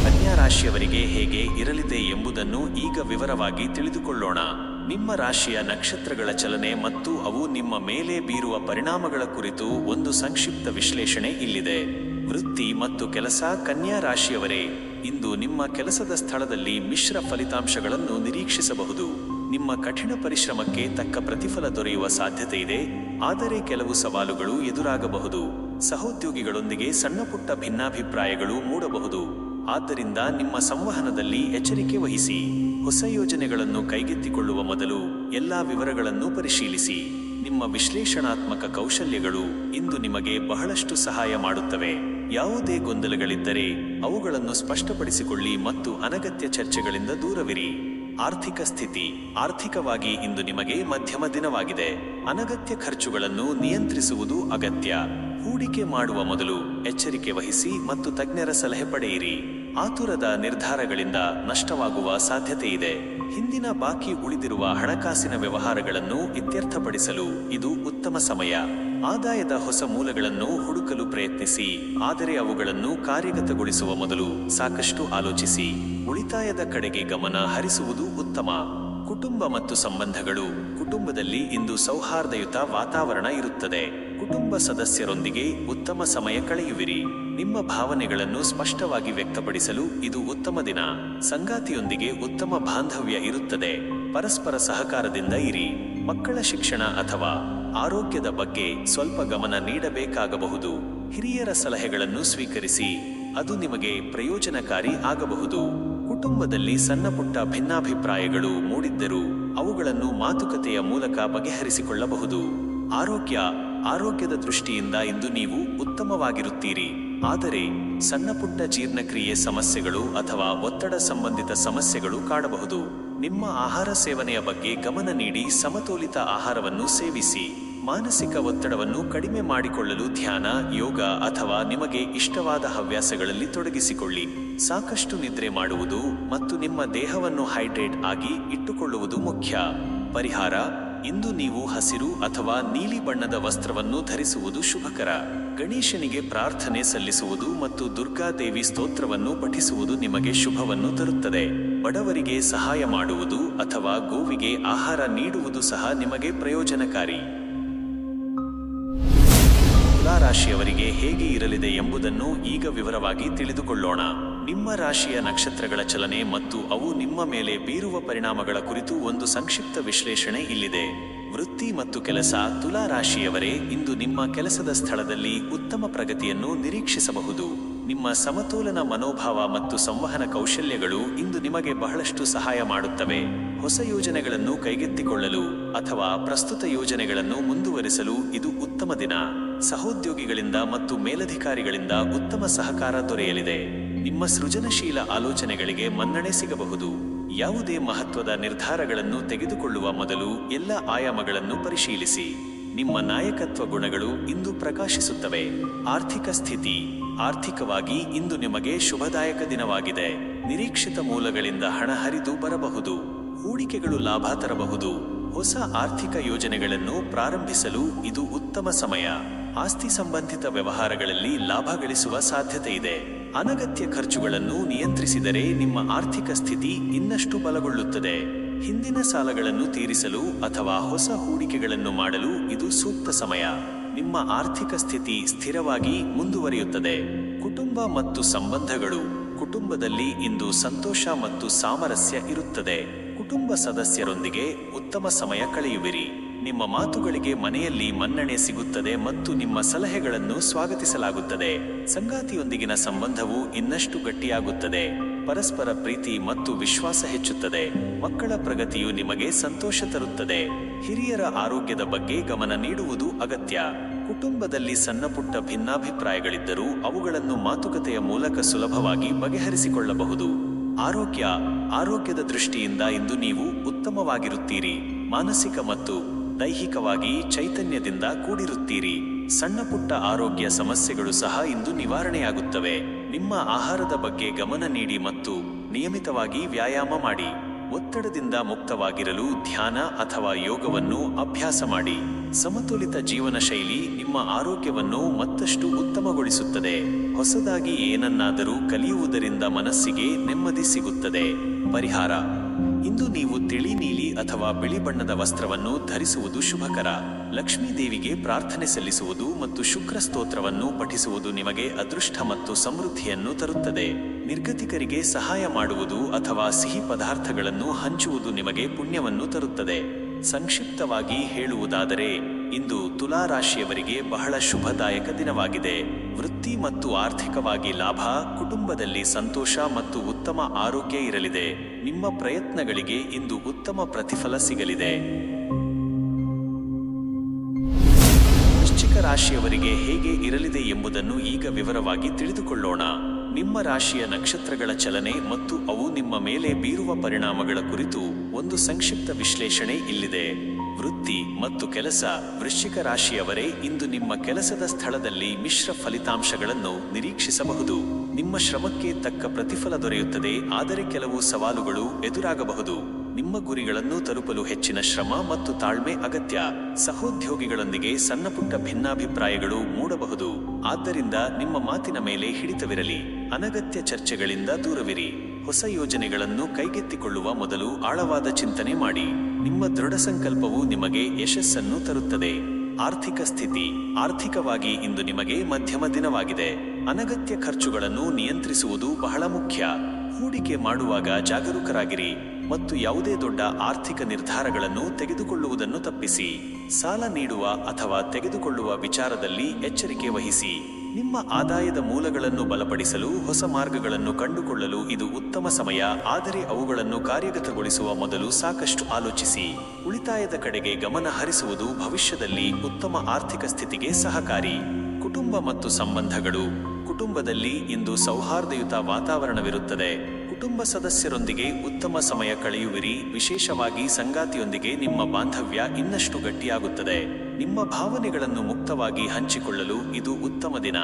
ಕನ್ಯಾ ರಾಶಿಯವರಿಗೆ ಹೇಗೆ ಇರಲಿದೆ ಎಂಬುದನ್ನು ಈಗ ವಿವರವಾಗಿ ತಿಳಿದುಕೊಳ್ಳೋಣ. ನಿಮ್ಮ ರಾಶಿಯ ನಕ್ಷತ್ರಗಳ ಚಲನೆ ಮತ್ತು ಅವು ನಿಮ್ಮ ಮೇಲೆ ಬೀರುವ ಪರಿಣಾಮಗಳ ಕುರಿತು ಒಂದು ಸಂಕ್ಷಿಪ್ತ ವಿಶ್ಲೇಷಣೆ ಇಲ್ಲಿದೆ. ವೃತ್ತಿ ಮತ್ತು ಕೆಲಸ. ಕನ್ಯಾ ರಾಶಿಯವರೇ, ಇಂದು ನಿಮ್ಮ ಕೆಲಸದ ಸ್ಥಳದಲ್ಲಿ ಮಿಶ್ರ ಫಲಿತಾಂಶಗಳನ್ನು ನಿರೀಕ್ಷಿಸಬಹುದು. ನಿಮ್ಮ ಕಠಿಣ ಪರಿಶ್ರಮಕ್ಕೆ ತಕ್ಕ ಪ್ರತಿಫಲ ದೊರೆಯುವ ಸಾಧ್ಯತೆ ಇದೆ, ಆದರೆ ಕೆಲವು ಸವಾಲುಗಳು ಎದುರಾಗಬಹುದು. ಸಹೋದ್ಯೋಗಿಗಳೊಂದಿಗೆ ಸಣ್ಣಪುಟ್ಟ ಭಿನ್ನಾಭಿಪ್ರಾಯಗಳು ಮೂಡಬಹುದು. ಆದ್ದರಿಂದ ನಿಮ್ಮ ಸಂವಹನದಲ್ಲಿ ಎಚ್ಚರಿಕೆ ವಹಿಸಿ. ಹೊಸ ಯೋಜನೆಗಳನ್ನು ಕೈಗೆತ್ತಿಕೊಳ್ಳುವ ಮೊದಲು ಎಲ್ಲಾ ವಿವರಗಳನ್ನು ಪರಿಶೀಲಿಸಿ. ನಿಮ್ಮ ವಿಶ್ಲೇಷಣಾತ್ಮಕ ಕೌಶಲ್ಯಗಳು ಇಂದು ನಿಮಗೆ ಬಹಳಷ್ಟು ಸಹಾಯ ಮಾಡುತ್ತವೆ. ಯಾವುದೇ ಗೊಂದಲಗಳಿದ್ದರೆ ಅವುಗಳನ್ನು ಸ್ಪಷ್ಟಪಡಿಸಿಕೊಳ್ಳಿ ಮತ್ತು ಅನಗತ್ಯ ಚರ್ಚೆಗಳಿಂದ ದೂರವಿರಿ. ಆರ್ಥಿಕ ಸ್ಥಿತಿ. ಆರ್ಥಿಕವಾಗಿ ಇಂದು ನಿಮಗೆ ಮಧ್ಯಮ ದಿನವಾಗಿದೆ. ಅನಗತ್ಯ ಖರ್ಚುಗಳನ್ನು ನಿಯಂತ್ರಿಸುವುದು ಅಗತ್ಯ. ಹೂಡಿಕೆ ಮಾಡುವ ಮೊದಲು ಎಚ್ಚರಿಕೆ ವಹಿಸಿ ಮತ್ತು ತಜ್ಞರ ಸಲಹೆ ಪಡೆಯಿರಿ. ಆತುರದ ನಿರ್ಧಾರಗಳಿಂದ ನಷ್ಟವಾಗುವ ಸಾಧ್ಯತೆ ಇದೆ. ಹಿಂದಿನ ಬಾಕಿ ಉಳಿದಿರುವ ಹಣಕಾಸಿನ ವ್ಯವಹಾರಗಳನ್ನು ಇತ್ಯರ್ಥಪಡಿಸಲು ಇದು ಉತ್ತಮ ಸಮಯ. ಆದಾಯದ ಹೊಸ ಮೂಲಗಳನ್ನು ಹುಡುಕಲು ಪ್ರಯತ್ನಿಸಿ, ಆದರೆ ಅವುಗಳನ್ನು ಕಾರ್ಯಗತಗೊಳಿಸುವ ಮೊದಲು ಸಾಕಷ್ಟು ಆಲೋಚಿಸಿ. ಉಳಿತಾಯದ ಕಡೆಗೆ ಗಮನ ಹರಿಸುವುದು ಉತ್ತಮ. ಕುಟುಂಬ ಮತ್ತು ಸಂಬಂಧಗಳು. ಕುಟುಂಬದಲ್ಲಿ ಇಂದು ಸೌಹಾರ್ದಯುತ ವಾತಾವರಣ ಇರುತ್ತದೆ. ಕುಟುಂಬ ಸದಸ್ಯರೊಂದಿಗೆ ಉತ್ತಮ ಸಮಯ ಕಳೆಯುವಿರಿ. ನಿಮ್ಮ ಭಾವನೆಗಳನ್ನು ಸ್ಪಷ್ಟವಾಗಿ ವ್ಯಕ್ತಪಡಿಸಲು ಇದು ಉತ್ತಮ ದಿನ. ಸಂಗಾತಿಯೊಂದಿಗೆ ಉತ್ತಮ ಬಾಂಧವ್ಯ ಇರುತ್ತದೆ. ಪರಸ್ಪರ ಸಹಕಾರದಿಂದ ಇರಿ. ಮಕ್ಕಳ ಶಿಕ್ಷಣ ಅಥವಾ ಆರೋಗ್ಯದ ಬಗ್ಗೆ ಸ್ವಲ್ಪ ಗಮನ ನೀಡಬೇಕಾಗಬಹುದು. ಹಿರಿಯರ ಸಲಹೆಗಳನ್ನು ಸ್ವೀಕರಿಸಿ, ಅದು ನಿಮಗೆ ಪ್ರಯೋಜನಕಾರಿ ಆಗಬಹುದು. ಕುಟುಂಬದಲ್ಲಿ ಸಣ್ಣಪುಟ್ಟ ಭಿನ್ನಾಭಿಪ್ರಾಯಗಳು ಮೂಡಿದ್ದರೂ ಅವುಗಳನ್ನು ಮಾತುಕತೆಯ ಮೂಲಕ ಬಗೆಹರಿಸಿಕೊಳ್ಳಬಹುದು. ಆರೋಗ್ಯದ ದೃಷ್ಟಿಯಿಂದ ಇಂದು ನೀವು ಉತ್ತಮವಾಗಿರುತ್ತೀರಿ, ಆದರೆ ಸಣ್ಣಪುಟ್ಟ ಜೀರ್ಣಕ್ರಿಯೆ ಸಮಸ್ಯೆಗಳು ಅಥವಾ ಒತ್ತಡ ಸಂಬಂಧಿತ ಸಮಸ್ಯೆಗಳು ಕಾಡಬಹುದು. ನಿಮ್ಮ ಆಹಾರ ಸೇವನೆಯ ಬಗ್ಗೆ ಗಮನ ನೀಡಿ ಸಮತೋಲಿತ ಆಹಾರವನ್ನು ಸೇವಿಸಿ. ಮಾನಸಿಕ ಒತ್ತಡವನ್ನು ಕಡಿಮೆ ಮಾಡಿಕೊಳ್ಳಲು ಧ್ಯಾನ, ಯೋಗ ಅಥವಾ ನಿಮಗೆ ಇಷ್ಟವಾದ ಹವ್ಯಾಸಗಳಲ್ಲಿ ತೊಡಗಿಸಿಕೊಳ್ಳಿ. ಸಾಕಷ್ಟು ನಿದ್ರೆ ಮಾಡುವುದು ಮತ್ತು ನಿಮ್ಮ ದೇಹವನ್ನು ಹೈಡ್ರೇಟ್ ಆಗಿ ಇಟ್ಟುಕೊಳ್ಳುವುದು ಮುಖ್ಯ. ಪರಿಹಾರ: ಇಂದು ನೀವು ಹಸಿರು ಅಥವಾ ನೀಲಿ ಬಣ್ಣದ ವಸ್ತ್ರವನ್ನು ಧರಿಸುವುದು ಶುಭಕರ. ಗಣೇಶನಿಗೆ ಪ್ರಾರ್ಥನೆ ಸಲ್ಲಿಸುವುದು ಮತ್ತು ದುರ್ಗಾದೇವಿ ಸ್ತೋತ್ರವನ್ನು ಪಠಿಸುವುದು ನಿಮಗೆ ಶುಭವನ್ನು ತರುತ್ತದೆ. ಬಡವರಿಗೆ ಸಹಾಯ ಮಾಡುವುದು ಅಥವಾ ಗೋವಿಗೆ ಆಹಾರ ನೀಡುವುದು ಸಹ ನಿಮಗೆ ಪ್ರಯೋಜನಕಾರಿ. ತುಲಾ ರಾಶಿಯವರಿಗೆ ಹೇಗೆ ಇರಲಿದೆ ಎಂಬುದನ್ನು ಈಗ ವಿವರವಾಗಿ ತಿಳಿದುಕೊಳ್ಳೋಣ. ನಿಮ್ಮ ರಾಶಿಯ ನಕ್ಷತ್ರಗಳ ಚಲನೆ ಮತ್ತು ಅವು ನಿಮ್ಮ ಮೇಲೆ ಬೀರುವ ಪರಿಣಾಮಗಳ ಕುರಿತು ಒಂದು ಸಂಕ್ಷಿಪ್ತ ವಿಶ್ಲೇಷಣೆ ಇಲ್ಲಿದೆ. ವೃತ್ತಿ ಮತ್ತು ಕೆಲಸ. ತುಲಾ ರಾಶಿಯವರೇ, ಇಂದು ನಿಮ್ಮ ಕೆಲಸದ ಸ್ಥಳದಲ್ಲಿ ಉತ್ತಮ ಪ್ರಗತಿಯನ್ನು ನಿರೀಕ್ಷಿಸಬಹುದು. ನಿಮ್ಮ ಸಮತೋಲನ ಮನೋಭಾವ ಮತ್ತು ಸಂವಹನ ಕೌಶಲ್ಯಗಳು ಇಂದು ನಿಮಗೆ ಬಹಳಷ್ಟು ಸಹಾಯ ಮಾಡುತ್ತವೆ. ಹೊಸ ಯೋಜನೆಗಳನ್ನು ಕೈಗೆತ್ತಿಕೊಳ್ಳಲು ಅಥವಾ ಪ್ರಸ್ತುತ ಯೋಜನೆಗಳನ್ನು ಮುಂದುವರಿಸಲು ಇದು ಉತ್ತಮ ದಿನ. ಸಹೋದ್ಯೋಗಿಗಳಿಂದ ಮತ್ತು ಮೇಲಧಿಕಾರಿಗಳಿಂದ ಉತ್ತಮ ಸಹಕಾರ ದೊರೆಯಲಿದೆ. ನಿಮ್ಮ ಸೃಜನಶೀಲ ಆಲೋಚನೆಗಳಿಗೆ ಮನ್ನಣೆ ಸಿಗಬಹುದು. ಯಾವುದೇ ಮಹತ್ವದ ನಿರ್ಧಾರಗಳನ್ನು ತೆಗೆದುಕೊಳ್ಳುವ ಮೊದಲು ಎಲ್ಲ ಆಯಾಮಗಳನ್ನು ಪರಿಶೀಲಿಸಿ. ನಿಮ್ಮ ನಾಯಕತ್ವ ಗುಣಗಳು ಇಂದು ಪ್ರಕಾಶಿಸುತ್ತವೆ. ಆರ್ಥಿಕ ಸ್ಥಿತಿ. ಆರ್ಥಿಕವಾಗಿ ಇಂದು ನಿಮಗೆ ಶುಭದಾಯಕ ದಿನವಾಗಿದೆ. ನಿರೀಕ್ಷಿತ ಮೂಲಗಳಿಂದ ಹಣ ಹರಿದು ಬರಬಹುದು. ಹೂಡಿಕೆಗಳು ಲಾಭ ತರಬಹುದು. ಹೊಸ ಆರ್ಥಿಕ ಯೋಜನೆಗಳನ್ನು ಪ್ರಾರಂಭಿಸಲು ಇದು ಉತ್ತಮ ಸಮಯ. ಆಸ್ತಿ ಸಂಬಂಧಿತ ವ್ಯವಹಾರಗಳಲ್ಲಿ ಲಾಭ ಗಳಿಸುವ ಸಾಧ್ಯತೆ ಇದೆ. ಅನಗತ್ಯ ಖರ್ಚುಗಳನ್ನು ನಿಯಂತ್ರಿಸಿದರೆ ನಿಮ್ಮ ಆರ್ಥಿಕ ಸ್ಥಿತಿ ಇನ್ನಷ್ಟು ಬಲಗೊಳ್ಳುತ್ತದೆ. ಹಿಂದಿನ ಸಾಲಗಳನ್ನು ತೀರಿಸಲು ಅಥವಾ ಹೊಸ ಹೂಡಿಕೆಗಳನ್ನು ಮಾಡಲು ಇದು ಸೂಕ್ತ ಸಮಯ. ನಿಮ್ಮ ಆರ್ಥಿಕ ಸ್ಥಿತಿ ಸ್ಥಿರವಾಗಿ ಮುಂದುವರಿಯುತ್ತದೆ. ಕುಟುಂಬ ಮತ್ತು ಸಂಬಂಧಗಳು. ಕುಟುಂಬದಲ್ಲಿ ಇಂದು ಸಂತೋಷ ಮತ್ತು ಸಾಮರಸ್ಯ ಇರುತ್ತದೆ. ಕುಟುಂಬ ಸದಸ್ಯರೊಂದಿಗೆ ಉತ್ತಮ ಸಮಯ ಕಳೆಯುವಿರಿ. ನಿಮ್ಮ ಮಾತುಗಳಿಗೆ ಮನೆಯಲ್ಲಿ ಮನ್ನಣೆ ಸಿಗುತ್ತದೆ ಮತ್ತು ನಿಮ್ಮ ಸಲಹೆಗಳನ್ನು ಸ್ವಾಗತಿಸಲಾಗುತ್ತದೆ. ಸಂಗಾತಿಯೊಂದಿಗಿನ ಸಂಬಂಧವು ಇನ್ನಷ್ಟು ಗಟ್ಟಿಯಾಗುತ್ತದೆ. ಪರಸ್ಪರ ಪ್ರೀತಿ ಮತ್ತು ವಿಶ್ವಾಸ ಹೆಚ್ಚುತ್ತದೆ. ಮಕ್ಕಳ ಪ್ರಗತಿಯು ನಿಮಗೆ ಸಂತೋಷ ತರುತ್ತದೆ. ಹಿರಿಯರ ಆರೋಗ್ಯದ ಬಗ್ಗೆ ಗಮನ ನೀಡುವುದು ಅಗತ್ಯ. ಕುಟುಂಬದಲ್ಲಿ ಸಣ್ಣಪುಟ್ಟ ಭಿನ್ನಾಭಿಪ್ರಾಯಗಳಿದ್ದರೂ ಅವುಗಳನ್ನು ಮಾತುಕತೆಯ ಮೂಲಕ ಸುಲಭವಾಗಿ ಬಗೆಹರಿಸಿಕೊಳ್ಳಬಹುದು. ಆರೋಗ್ಯದ ದೃಷ್ಟಿಯಿಂದ ಇಂದು ನೀವು ಉತ್ತಮವಾಗಿರುತ್ತೀರಿ. ಮಾನಸಿಕ ಮತ್ತು ದೈಹಿಕವಾಗಿ ಚೈತನ್ಯದಿಂದ ಕೂಡಿರುತ್ತೀರಿ. ಸಣ್ಣಪುಟ್ಟ ಆರೋಗ್ಯ ಸಮಸ್ಯೆಗಳು ಸಹ ಇಂದು ನಿವಾರಣೆಯಾಗುತ್ತವೆ. ನಿಮ್ಮ ಆಹಾರದ ಬಗ್ಗೆ ಗಮನ ನೀಡಿ ಮತ್ತು ನಿಯಮಿತವಾಗಿ ವ್ಯಾಯಾಮ ಮಾಡಿ. ಒತ್ತಡದಿಂದ ಮುಕ್ತವಾಗಿರಲು ಧ್ಯಾನ ಅಥವಾ ಯೋಗವನ್ನು ಅಭ್ಯಾಸ ಮಾಡಿ. ಸಮತೋಲಿತ ಜೀವನ ಶೈಲಿ ನಿಮ್ಮ ಆರೋಗ್ಯವನ್ನು ಮತ್ತಷ್ಟು ಉತ್ತಮಗೊಳಿಸುತ್ತದೆ. ಹೊಸದಾಗಿ ಏನನ್ನಾದರೂ ಕಲಿಯುವುದರಿಂದ ಮನಸ್ಸಿಗೆ ನೆಮ್ಮದಿ ಸಿಗುತ್ತದೆ. ಪರಿಹಾರ: ಇಂದು ನೀವು ತಿಳಿ ನೀಲಿ ಅಥವಾ ಬಿಳಿ ಬಣ್ಣದ ವಸ್ತ್ರವನ್ನು ಧರಿಸುವುದು ಶುಭಕರ. ಲಕ್ಷ್ಮೀ ದೇವಿಗೆ ಪ್ರಾರ್ಥನೆ ಸಲ್ಲಿಸುವುದು ಮತ್ತು ಶುಕ್ರ ಸ್ತೋತ್ರವನ್ನು ಪಠಿಸುವುದು ನಿಮಗೆ ಅದೃಷ್ಟ ಮತ್ತು ಸಮೃದ್ಧಿಯನ್ನು ತರುತ್ತದೆ. ನಿರ್ಗತಿಕರಿಗೆ ಸಹಾಯ ಮಾಡುವುದು ಅಥವಾ ಸಿಹಿ ಪದಾರ್ಥಗಳನ್ನು ಹಂಚುವುದು ನಿಮಗೆ ಪುಣ್ಯವನ್ನು ತರುತ್ತದೆ. ಸಂಕ್ಷಿಪ್ತವಾಗಿ ಹೇಳುವುದಾದರೆ, ಇಂದು ತುಲಾ ರಾಶಿಯವರಿಗೆ ಬಹಳ ಶುಭದಾಯಕ ದಿನವಾಗಿದೆ. ವೃತ್ತಿ ಮತ್ತು ಆರ್ಥಿಕವಾಗಿ ಲಾಭ, ಕುಟುಂಬದಲ್ಲಿ ಸಂತೋಷ ಮತ್ತು ಉತ್ತಮ ಆರೋಗ್ಯ ಇರಲಿದೆ. ನಿಮ್ಮ ಪ್ರಯತ್ನಗಳಿಗೆ ಇಂದು ಉತ್ತಮ ಪ್ರತಿಫಲ ಸಿಗಲಿದೆ. ವೃಶ್ಚಿಕ ರಾಶಿಯವರಿಗೆ ಹೇಗೆ ಇರಲಿದೆ ಎಂಬುದನ್ನು ಈಗ ವಿವರವಾಗಿ ತಿಳಿದುಕೊಳ್ಳೋಣ. ನಿಮ್ಮ ರಾಶಿಯ ನಕ್ಷತ್ರಗಳ ಚಲನೆ ಮತ್ತು ಅವು ನಿಮ್ಮ ಮೇಲೆ ಬೀರುವ ಪರಿಣಾಮಗಳ ಕುರಿತು ಒಂದು ಸಂಕ್ಷಿಪ್ತ ವಿಶ್ಲೇಷಣೆ ಇಲ್ಲಿದೆ. ವೃತ್ತಿ ಮತ್ತು ಕೆಲಸ: ವೃಶ್ಚಿಕ ರಾಶಿಯವರೇ, ಇಂದು ನಿಮ್ಮ ಕೆಲಸದ ಸ್ಥಳದಲ್ಲಿ ಮಿಶ್ರ ಫಲಿತಾಂಶಗಳನ್ನು ನಿರೀಕ್ಷಿಸಬಹುದು. ನಿಮ್ಮ ಶ್ರಮಕ್ಕೆ ತಕ್ಕ ಪ್ರತಿಫಲ ದೊರೆಯುತ್ತದೆ, ಆದರೆ ಕೆಲವು ಸವಾಲುಗಳು ಎದುರಾಗಬಹುದು. ನಿಮ್ಮ ಗುರಿಗಳನ್ನು ತಲುಪಲು ಹೆಚ್ಚಿನ ಶ್ರಮ ಮತ್ತು ತಾಳ್ಮೆ ಅಗತ್ಯ. ಸಹೋದ್ಯೋಗಿಗಳೊಂದಿಗೆ ಸಣ್ಣಪುಟ್ಟ ಭಿನ್ನಾಭಿಪ್ರಾಯಗಳು ಮೂಡಬಹುದು, ಆದ್ದರಿಂದ ನಿಮ್ಮ ಮಾತಿನ ಮೇಲೆ ಹಿಡಿತವಿರಲಿ. ಅನಗತ್ಯ ಚರ್ಚೆಗಳಿಂದ ದೂರವಿರಿ. ಹೊಸ ಯೋಜನೆಗಳನ್ನು ಕೈಗೆತ್ತಿಕೊಳ್ಳುವ ಮೊದಲು ಆಳವಾದ ಚಿಂತನೆ ಮಾಡಿ. ನಿಮ್ಮ ದೃಢ ಸಂಕಲ್ಪವು ನಿಮಗೆ ಯಶಸ್ಸನ್ನು ತರುತ್ತದೆ. ಆರ್ಥಿಕ ಸ್ಥಿತಿ: ಆರ್ಥಿಕವಾಗಿ ಇಂದು ನಿಮಗೆ ಮಧ್ಯಮ ದಿನವಾಗಿದೆ. ಅನಗತ್ಯ ಖರ್ಚುಗಳನ್ನು ನಿಯಂತ್ರಿಸುವುದು ಬಹಳ ಮುಖ್ಯ. ಹೂಡಿಕೆ ಮಾಡುವಾಗ ಜಾಗರೂಕರಾಗಿರಿ ಮತ್ತು ಯಾವುದೇ ದೊಡ್ಡ ಆರ್ಥಿಕ ನಿರ್ಧಾರಗಳನ್ನು ತೆಗೆದುಕೊಳ್ಳುವುದನ್ನು ತಪ್ಪಿಸಿ. ಸಾಲ ನೀಡುವ ಅಥವಾ ತೆಗೆದುಕೊಳ್ಳುವ ವಿಚಾರದಲ್ಲಿ ಎಚ್ಚರಿಕೆ ವಹಿಸಿ. ನಿಮ್ಮ ಆದಾಯದ ಮೂಲಗಳನ್ನು ಬಲಪಡಿಸಲು ಹೊಸ ಮಾರ್ಗಗಳನ್ನು ಕಂಡುಕೊಳ್ಳಲು ಇದು ಉತ್ತಮ ಸಮಯ, ಆದರೆ ಅವುಗಳನ್ನು ಕಾರ್ಯಗತಗೊಳಿಸುವ ಮೊದಲು ಸಾಕಷ್ಟು ಆಲೋಚಿಸಿ. ಉಳಿತಾಯದ ಕಡೆಗೆ ಗಮನ ಹರಿಸುವುದು ಭವಿಷ್ಯದಲ್ಲಿ ಉತ್ತಮ ಆರ್ಥಿಕ ಸ್ಥಿತಿಗೆ ಸಹಕಾರಿ. ಕುಟುಂಬ ಮತ್ತು ಸಂಬಂಧಗಳು: ಕುಟುಂಬದಲ್ಲಿ ಇಂದು ಸೌಹಾರ್ದಯುತ ವಾತಾವರಣವಿರುತ್ತದೆ. ಕುಟುಂಬ ಸದಸ್ಯರೊಂದಿಗೆ ಉತ್ತಮ ಸಮಯ ಕಳೆಯುವಿರಿ, ವಿಶೇಷವಾಗಿ ಸಂಗಾತಿಯೊಂದಿಗೆ ನಿಮ್ಮ ಬಾಂಧವ್ಯ ಇನ್ನಷ್ಟು ಗಟ್ಟಿಯಾಗುತ್ತದೆ. ನಿಮ್ಮ ಭಾವನೆಗಳನ್ನು ಮುಕ್ತವಾಗಿ ಹಂಚಿಕೊಳ್ಳಲು ಇದು ಉತ್ತಮ ದಿನ.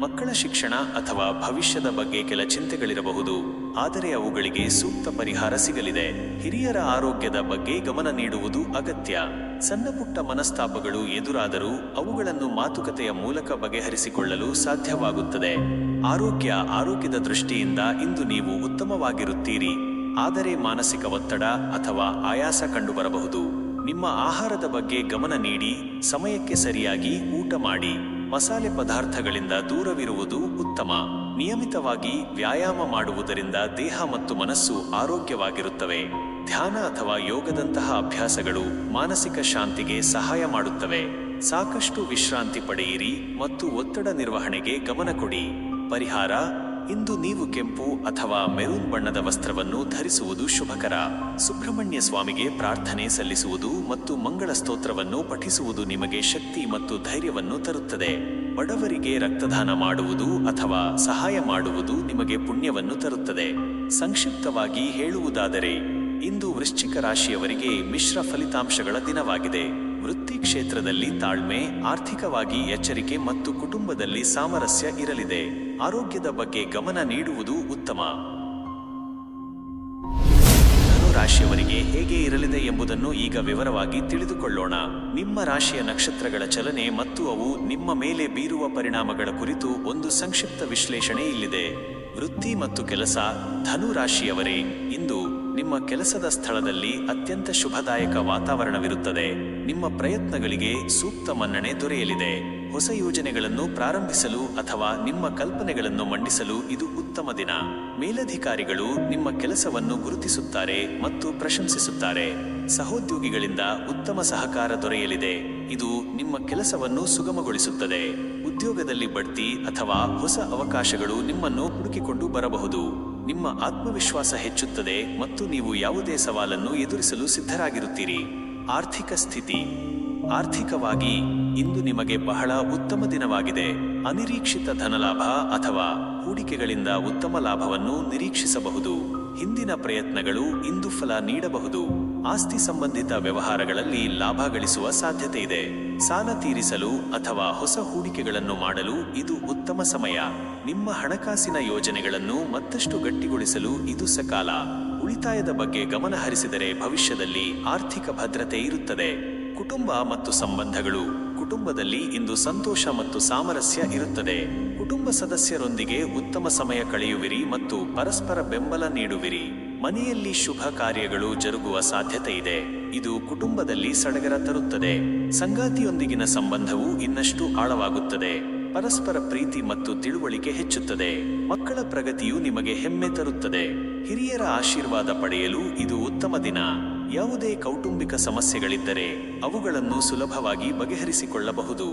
ಮಕ್ಕಳ ಶಿಕ್ಷಣ ಅಥವಾ ಭವಿಷ್ಯದ ಬಗ್ಗೆ ಕೆಲ ಚಿಂತೆಗಳಿರಬಹುದು, ಆದರೆ ಅವುಗಳಿಗೆ ಸೂಕ್ತ ಪರಿಹಾರ ಸಿಗಲಿದೆ. ಹಿರಿಯರ ಆರೋಗ್ಯದ ಬಗ್ಗೆ ಗಮನ ನೀಡುವುದು ಅಗತ್ಯ. ಸಣ್ಣಪುಟ್ಟ ಮನಸ್ತಾಪಗಳು ಎದುರಾದರೂ ಅವುಗಳನ್ನು ಮಾತುಕತೆಯ ಮೂಲಕ ಬಗೆಹರಿಸಿಕೊಳ್ಳಲು ಸಾಧ್ಯವಾಗುತ್ತದೆ. ಆರೋಗ್ಯದ ದೃಷ್ಟಿಯಿಂದ ಇಂದು ನೀವು ಉತ್ತಮವಾಗಿರುತ್ತೀರಿ, ಆದರೆ ಮಾನಸಿಕ ಒತ್ತಡ ಅಥವಾ ಆಯಾಸ ಕಂಡುಬರಬಹುದು. ನಿಮ್ಮ ಆಹಾರದ ಬಗ್ಗೆ ಗಮನ ನೀಡಿ, ಸಮಯಕ್ಕೆ ಸರಿಯಾಗಿ ಊಟ ಮಾಡಿ. ಮಸಾಲೆ ಪದಾರ್ಥಗಳಿಂದ ದೂರವಿರುವುದು ಉತ್ತಮ. ನಿಯಮಿತವಾಗಿ ವ್ಯಾಯಾಮ ಮಾಡುವುದರಿಂದ ದೇಹ ಮತ್ತು ಮನಸ್ಸು ಆರೋಗ್ಯವಾಗಿರುತ್ತವೆ. ಧ್ಯಾನ ಅಥವಾ ಯೋಗದಂತಹ ಅಭ್ಯಾಸಗಳು ಮಾನಸಿಕ ಶಾಂತಿಗೆ ಸಹಾಯ ಮಾಡುತ್ತವೆ. ಸಾಕಷ್ಟು ವಿಶ್ರಾಂತಿ ಪಡೆಯಿರಿ ಮತ್ತು ಒತ್ತಡ ನಿರ್ವಹಣೆಗೆ ಗಮನ ಕೊಡಿ. ಪರಿಹಾರ: ಇಂದು ನೀವು ಕೆಂಪು ಅಥವಾ ಮೆರೂನ್ ಬಣ್ಣದ ವಸ್ತ್ರವನ್ನು ಧರಿಸುವುದು ಶುಭಕರ. ಸುಬ್ರಹ್ಮಣ್ಯ ಸ್ವಾಮಿಗೆ ಪ್ರಾರ್ಥನೆ ಸಲ್ಲಿಸುವುದು ಮತ್ತು ಮಂಗಳ ಸ್ತೋತ್ರವನ್ನು ಪಠಿಸುವುದು ನಿಮಗೆ ಶಕ್ತಿ ಮತ್ತು ಧೈರ್ಯವನ್ನು ತರುತ್ತದೆ. ಬಡವರಿಗೆ ರಕ್ತದಾನ ಮಾಡುವುದು ಅಥವಾ ಸಹಾಯ ಮಾಡುವುದು ನಿಮಗೆ ಪುಣ್ಯವನ್ನು ತರುತ್ತದೆ. ಸಂಕ್ಷಿಪ್ತವಾಗಿ ಹೇಳುವುದಾದರೆ, ಇಂದು ವೃಶ್ಚಿಕ ರಾಶಿಯವರಿಗೆ ಮಿಶ್ರ ಫಲಿತಾಂಶಗಳ ದಿನವಾಗಿದೆ. ವೃತ್ತಿ ಕ್ಷೇತ್ರದಲ್ಲಿ ತಾಳ್ಮೆ, ಆರ್ಥಿಕವಾಗಿ ಎಚ್ಚರಿಕೆ ಮತ್ತು ಕುಟುಂಬದಲ್ಲಿ ಸಾಮರಸ್ಯ ಇರಲಿದೆ. ಆರೋಗ್ಯದ ಬಗ್ಗೆ ಗಮನ ನೀಡುವುದು ಉತ್ತಮ. ಧನು ರಾಶಿಯವರಿಗೆ ಹೇಗೆ ಇರಲಿದೆ ಎಂಬುದನ್ನು ಈಗ ವಿವರವಾಗಿ ತಿಳಿದುಕೊಳ್ಳೋಣ. ನಿಮ್ಮ ರಾಶಿಯ ನಕ್ಷತ್ರಗಳ ಚಲನೆ ಮತ್ತು ಅವು ನಿಮ್ಮ ಮೇಲೆ ಬೀರುವ ಪರಿಣಾಮಗಳ ಕುರಿತು ಒಂದು ಸಂಕ್ಷಿಪ್ತ ವಿಶ್ಲೇಷಣೆ ಇಲ್ಲಿದೆ. ವೃತ್ತಿ ಮತ್ತು ಕೆಲಸ: ಧನು ರಾಶಿಯವರೇ, ಇಂದು ನಿಮ್ಮ ಕೆಲಸದ ಸ್ಥಳದಲ್ಲಿ ಅತ್ಯಂತ ಶುಭದಾಯಕ ವಾತಾವರಣವಿರುತ್ತದೆ. ನಿಮ್ಮ ಪ್ರಯತ್ನಗಳಿಗೆ ಸೂಕ್ತ ಮನ್ನಣೆ ದೊರೆಯಲಿದೆ. ಹೊಸ ಯೋಜನೆಗಳನ್ನು ಪ್ರಾರಂಭಿಸಲು ಅಥವಾ ನಿಮ್ಮ ಕಲ್ಪನೆಗಳನ್ನು ಮಂಡಿಸಲು ಇದು ಉತ್ತಮ ದಿನ. ಮೇಲಧಿಕಾರಿಗಳು ನಿಮ್ಮ ಕೆಲಸವನ್ನು ಗುರುತಿಸುತ್ತಾರೆ ಮತ್ತು ಪ್ರಶಂಸಿಸುತ್ತಾರೆ. ಸಹೋದ್ಯೋಗಿಗಳಿಂದ ಉತ್ತಮ ಸಹಕಾರ ದೊರೆಯಲಿದೆ. ಇದು ನಿಮ್ಮ ಕೆಲಸವನ್ನು ಸುಗಮಗೊಳಿಸುತ್ತದೆ. ಉದ್ಯೋಗದಲ್ಲಿ ಬಡ್ತಿ ಅಥವಾ ಹೊಸ ಅವಕಾಶಗಳು ನಿಮ್ಮನ್ನು ಹುಡುಕಿಕೊಂಡು ಬರಬಹುದು. ನಿಮ್ಮ ಆತ್ಮವಿಶ್ವಾಸ ಹೆಚ್ಚುತ್ತದೆ ಮತ್ತು ನೀವು ಯಾವುದೇ ಸವಾಲನ್ನು ಎದುರಿಸಲು ಸಿದ್ಧರಾಗಿರುತ್ತೀರಿ. ಆರ್ಥಿಕ ಸ್ಥಿತಿ. ಆರ್ಥಿಕವಾಗಿ ಇಂದು ನಿಮಗೆ ಬಹಳ ಉತ್ತಮ ದಿನವಾಗಿದೆ. ಅನಿರೀಕ್ಷಿತ ಧನಲಾಭ ಅಥವಾ ಹೂಡಿಕೆಗಳಿಂದ ಉತ್ತಮ ಲಾಭವನ್ನು ನಿರೀಕ್ಷಿಸಬಹುದು. ಹಿಂದಿನ ಪ್ರಯತ್ನಗಳು ಇಂದು ಫಲ ನೀಡಬಹುದು. ಆಸ್ತಿ ಸಂಬಂಧಿತ ವ್ಯವಹಾರಗಳಲ್ಲಿ ಲಾಭ ಗಳಿಸುವ ಸಾಧ್ಯತೆ ಇದೆ. ಸಾಲ ತೀರಿಸಲು ಅಥವಾ ಹೊಸ ಹೂಡಿಕೆಗಳನ್ನು ಮಾಡಲು ಇದು ಉತ್ತಮ ಸಮಯ. ನಿಮ್ಮ ಹಣಕಾಸಿನ ಯೋಜನೆಗಳನ್ನು ಮತ್ತಷ್ಟು ಗಟ್ಟಿಗೊಳಿಸಲು ಇದು ಸಕಾಲ. ಉಳಿತಾಯದ ಬಗ್ಗೆ ಗಮನ ಹರಿಸಿದರೆ ಭವಿಷ್ಯದಲ್ಲಿ ಆರ್ಥಿಕ ಭದ್ರತೆ ಇರುತ್ತದೆ. ಕುಟುಂಬ ಮತ್ತು ಸಂಬಂಧಗಳು. ಕುಟುಂಬದಲ್ಲಿ ಇಂದು ಸಂತೋಷ ಮತ್ತು ಸಾಮರಸ್ಯ ಇರುತ್ತದೆ. ಕುಟುಂಬ ಸದಸ್ಯರೊಂದಿಗೆ ಉತ್ತಮ ಸಮಯ ಕಳೆಯುವಿರಿ ಮತ್ತು ಪರಸ್ಪರ ಬೆಂಬಲ ನೀಡುವಿರಿ. ಮನೆಯಲ್ಲಿ ಶುಭ ಕಾರ್ಯಗಳು ಜರುಗುವ ಸಾಧ್ಯತೆ ಇದೆ. ಇದು ಕುಟುಂಬದಲ್ಲಿ ಸಡಗರ ತರುತ್ತದೆ. ಸಂಗಾತಿಯೊಂದಿಗಿನ ಸಂಬಂಧವು ಇನ್ನಷ್ಟು ಆಳವಾಗುತ್ತದೆ. ಪರಸ್ಪರ ಪ್ರೀತಿ ಮತ್ತು ತಿಳುವಳಿಕೆ ಹೆಚ್ಚುತ್ತದೆ. ಮಕ್ಕಳ ಪ್ರಗತಿಯು ನಿಮಗೆ ಹೆಮ್ಮೆ ತರುತ್ತದೆ. ಹಿರಿಯರ ಆಶೀರ್ವಾದ ಪಡೆಯಲು ಇದು ಉತ್ತಮ ದಿನ. ಯಾವುದೇ ಕೌಟುಂಬಿಕ ಸಮಸ್ಯೆಗಳಿದ್ದರೆ ಅವುಗಳನ್ನು ಸುಲಭವಾಗಿ ಬಗೆಹರಿಸಿಕೊಳ್ಳಬಹುದು.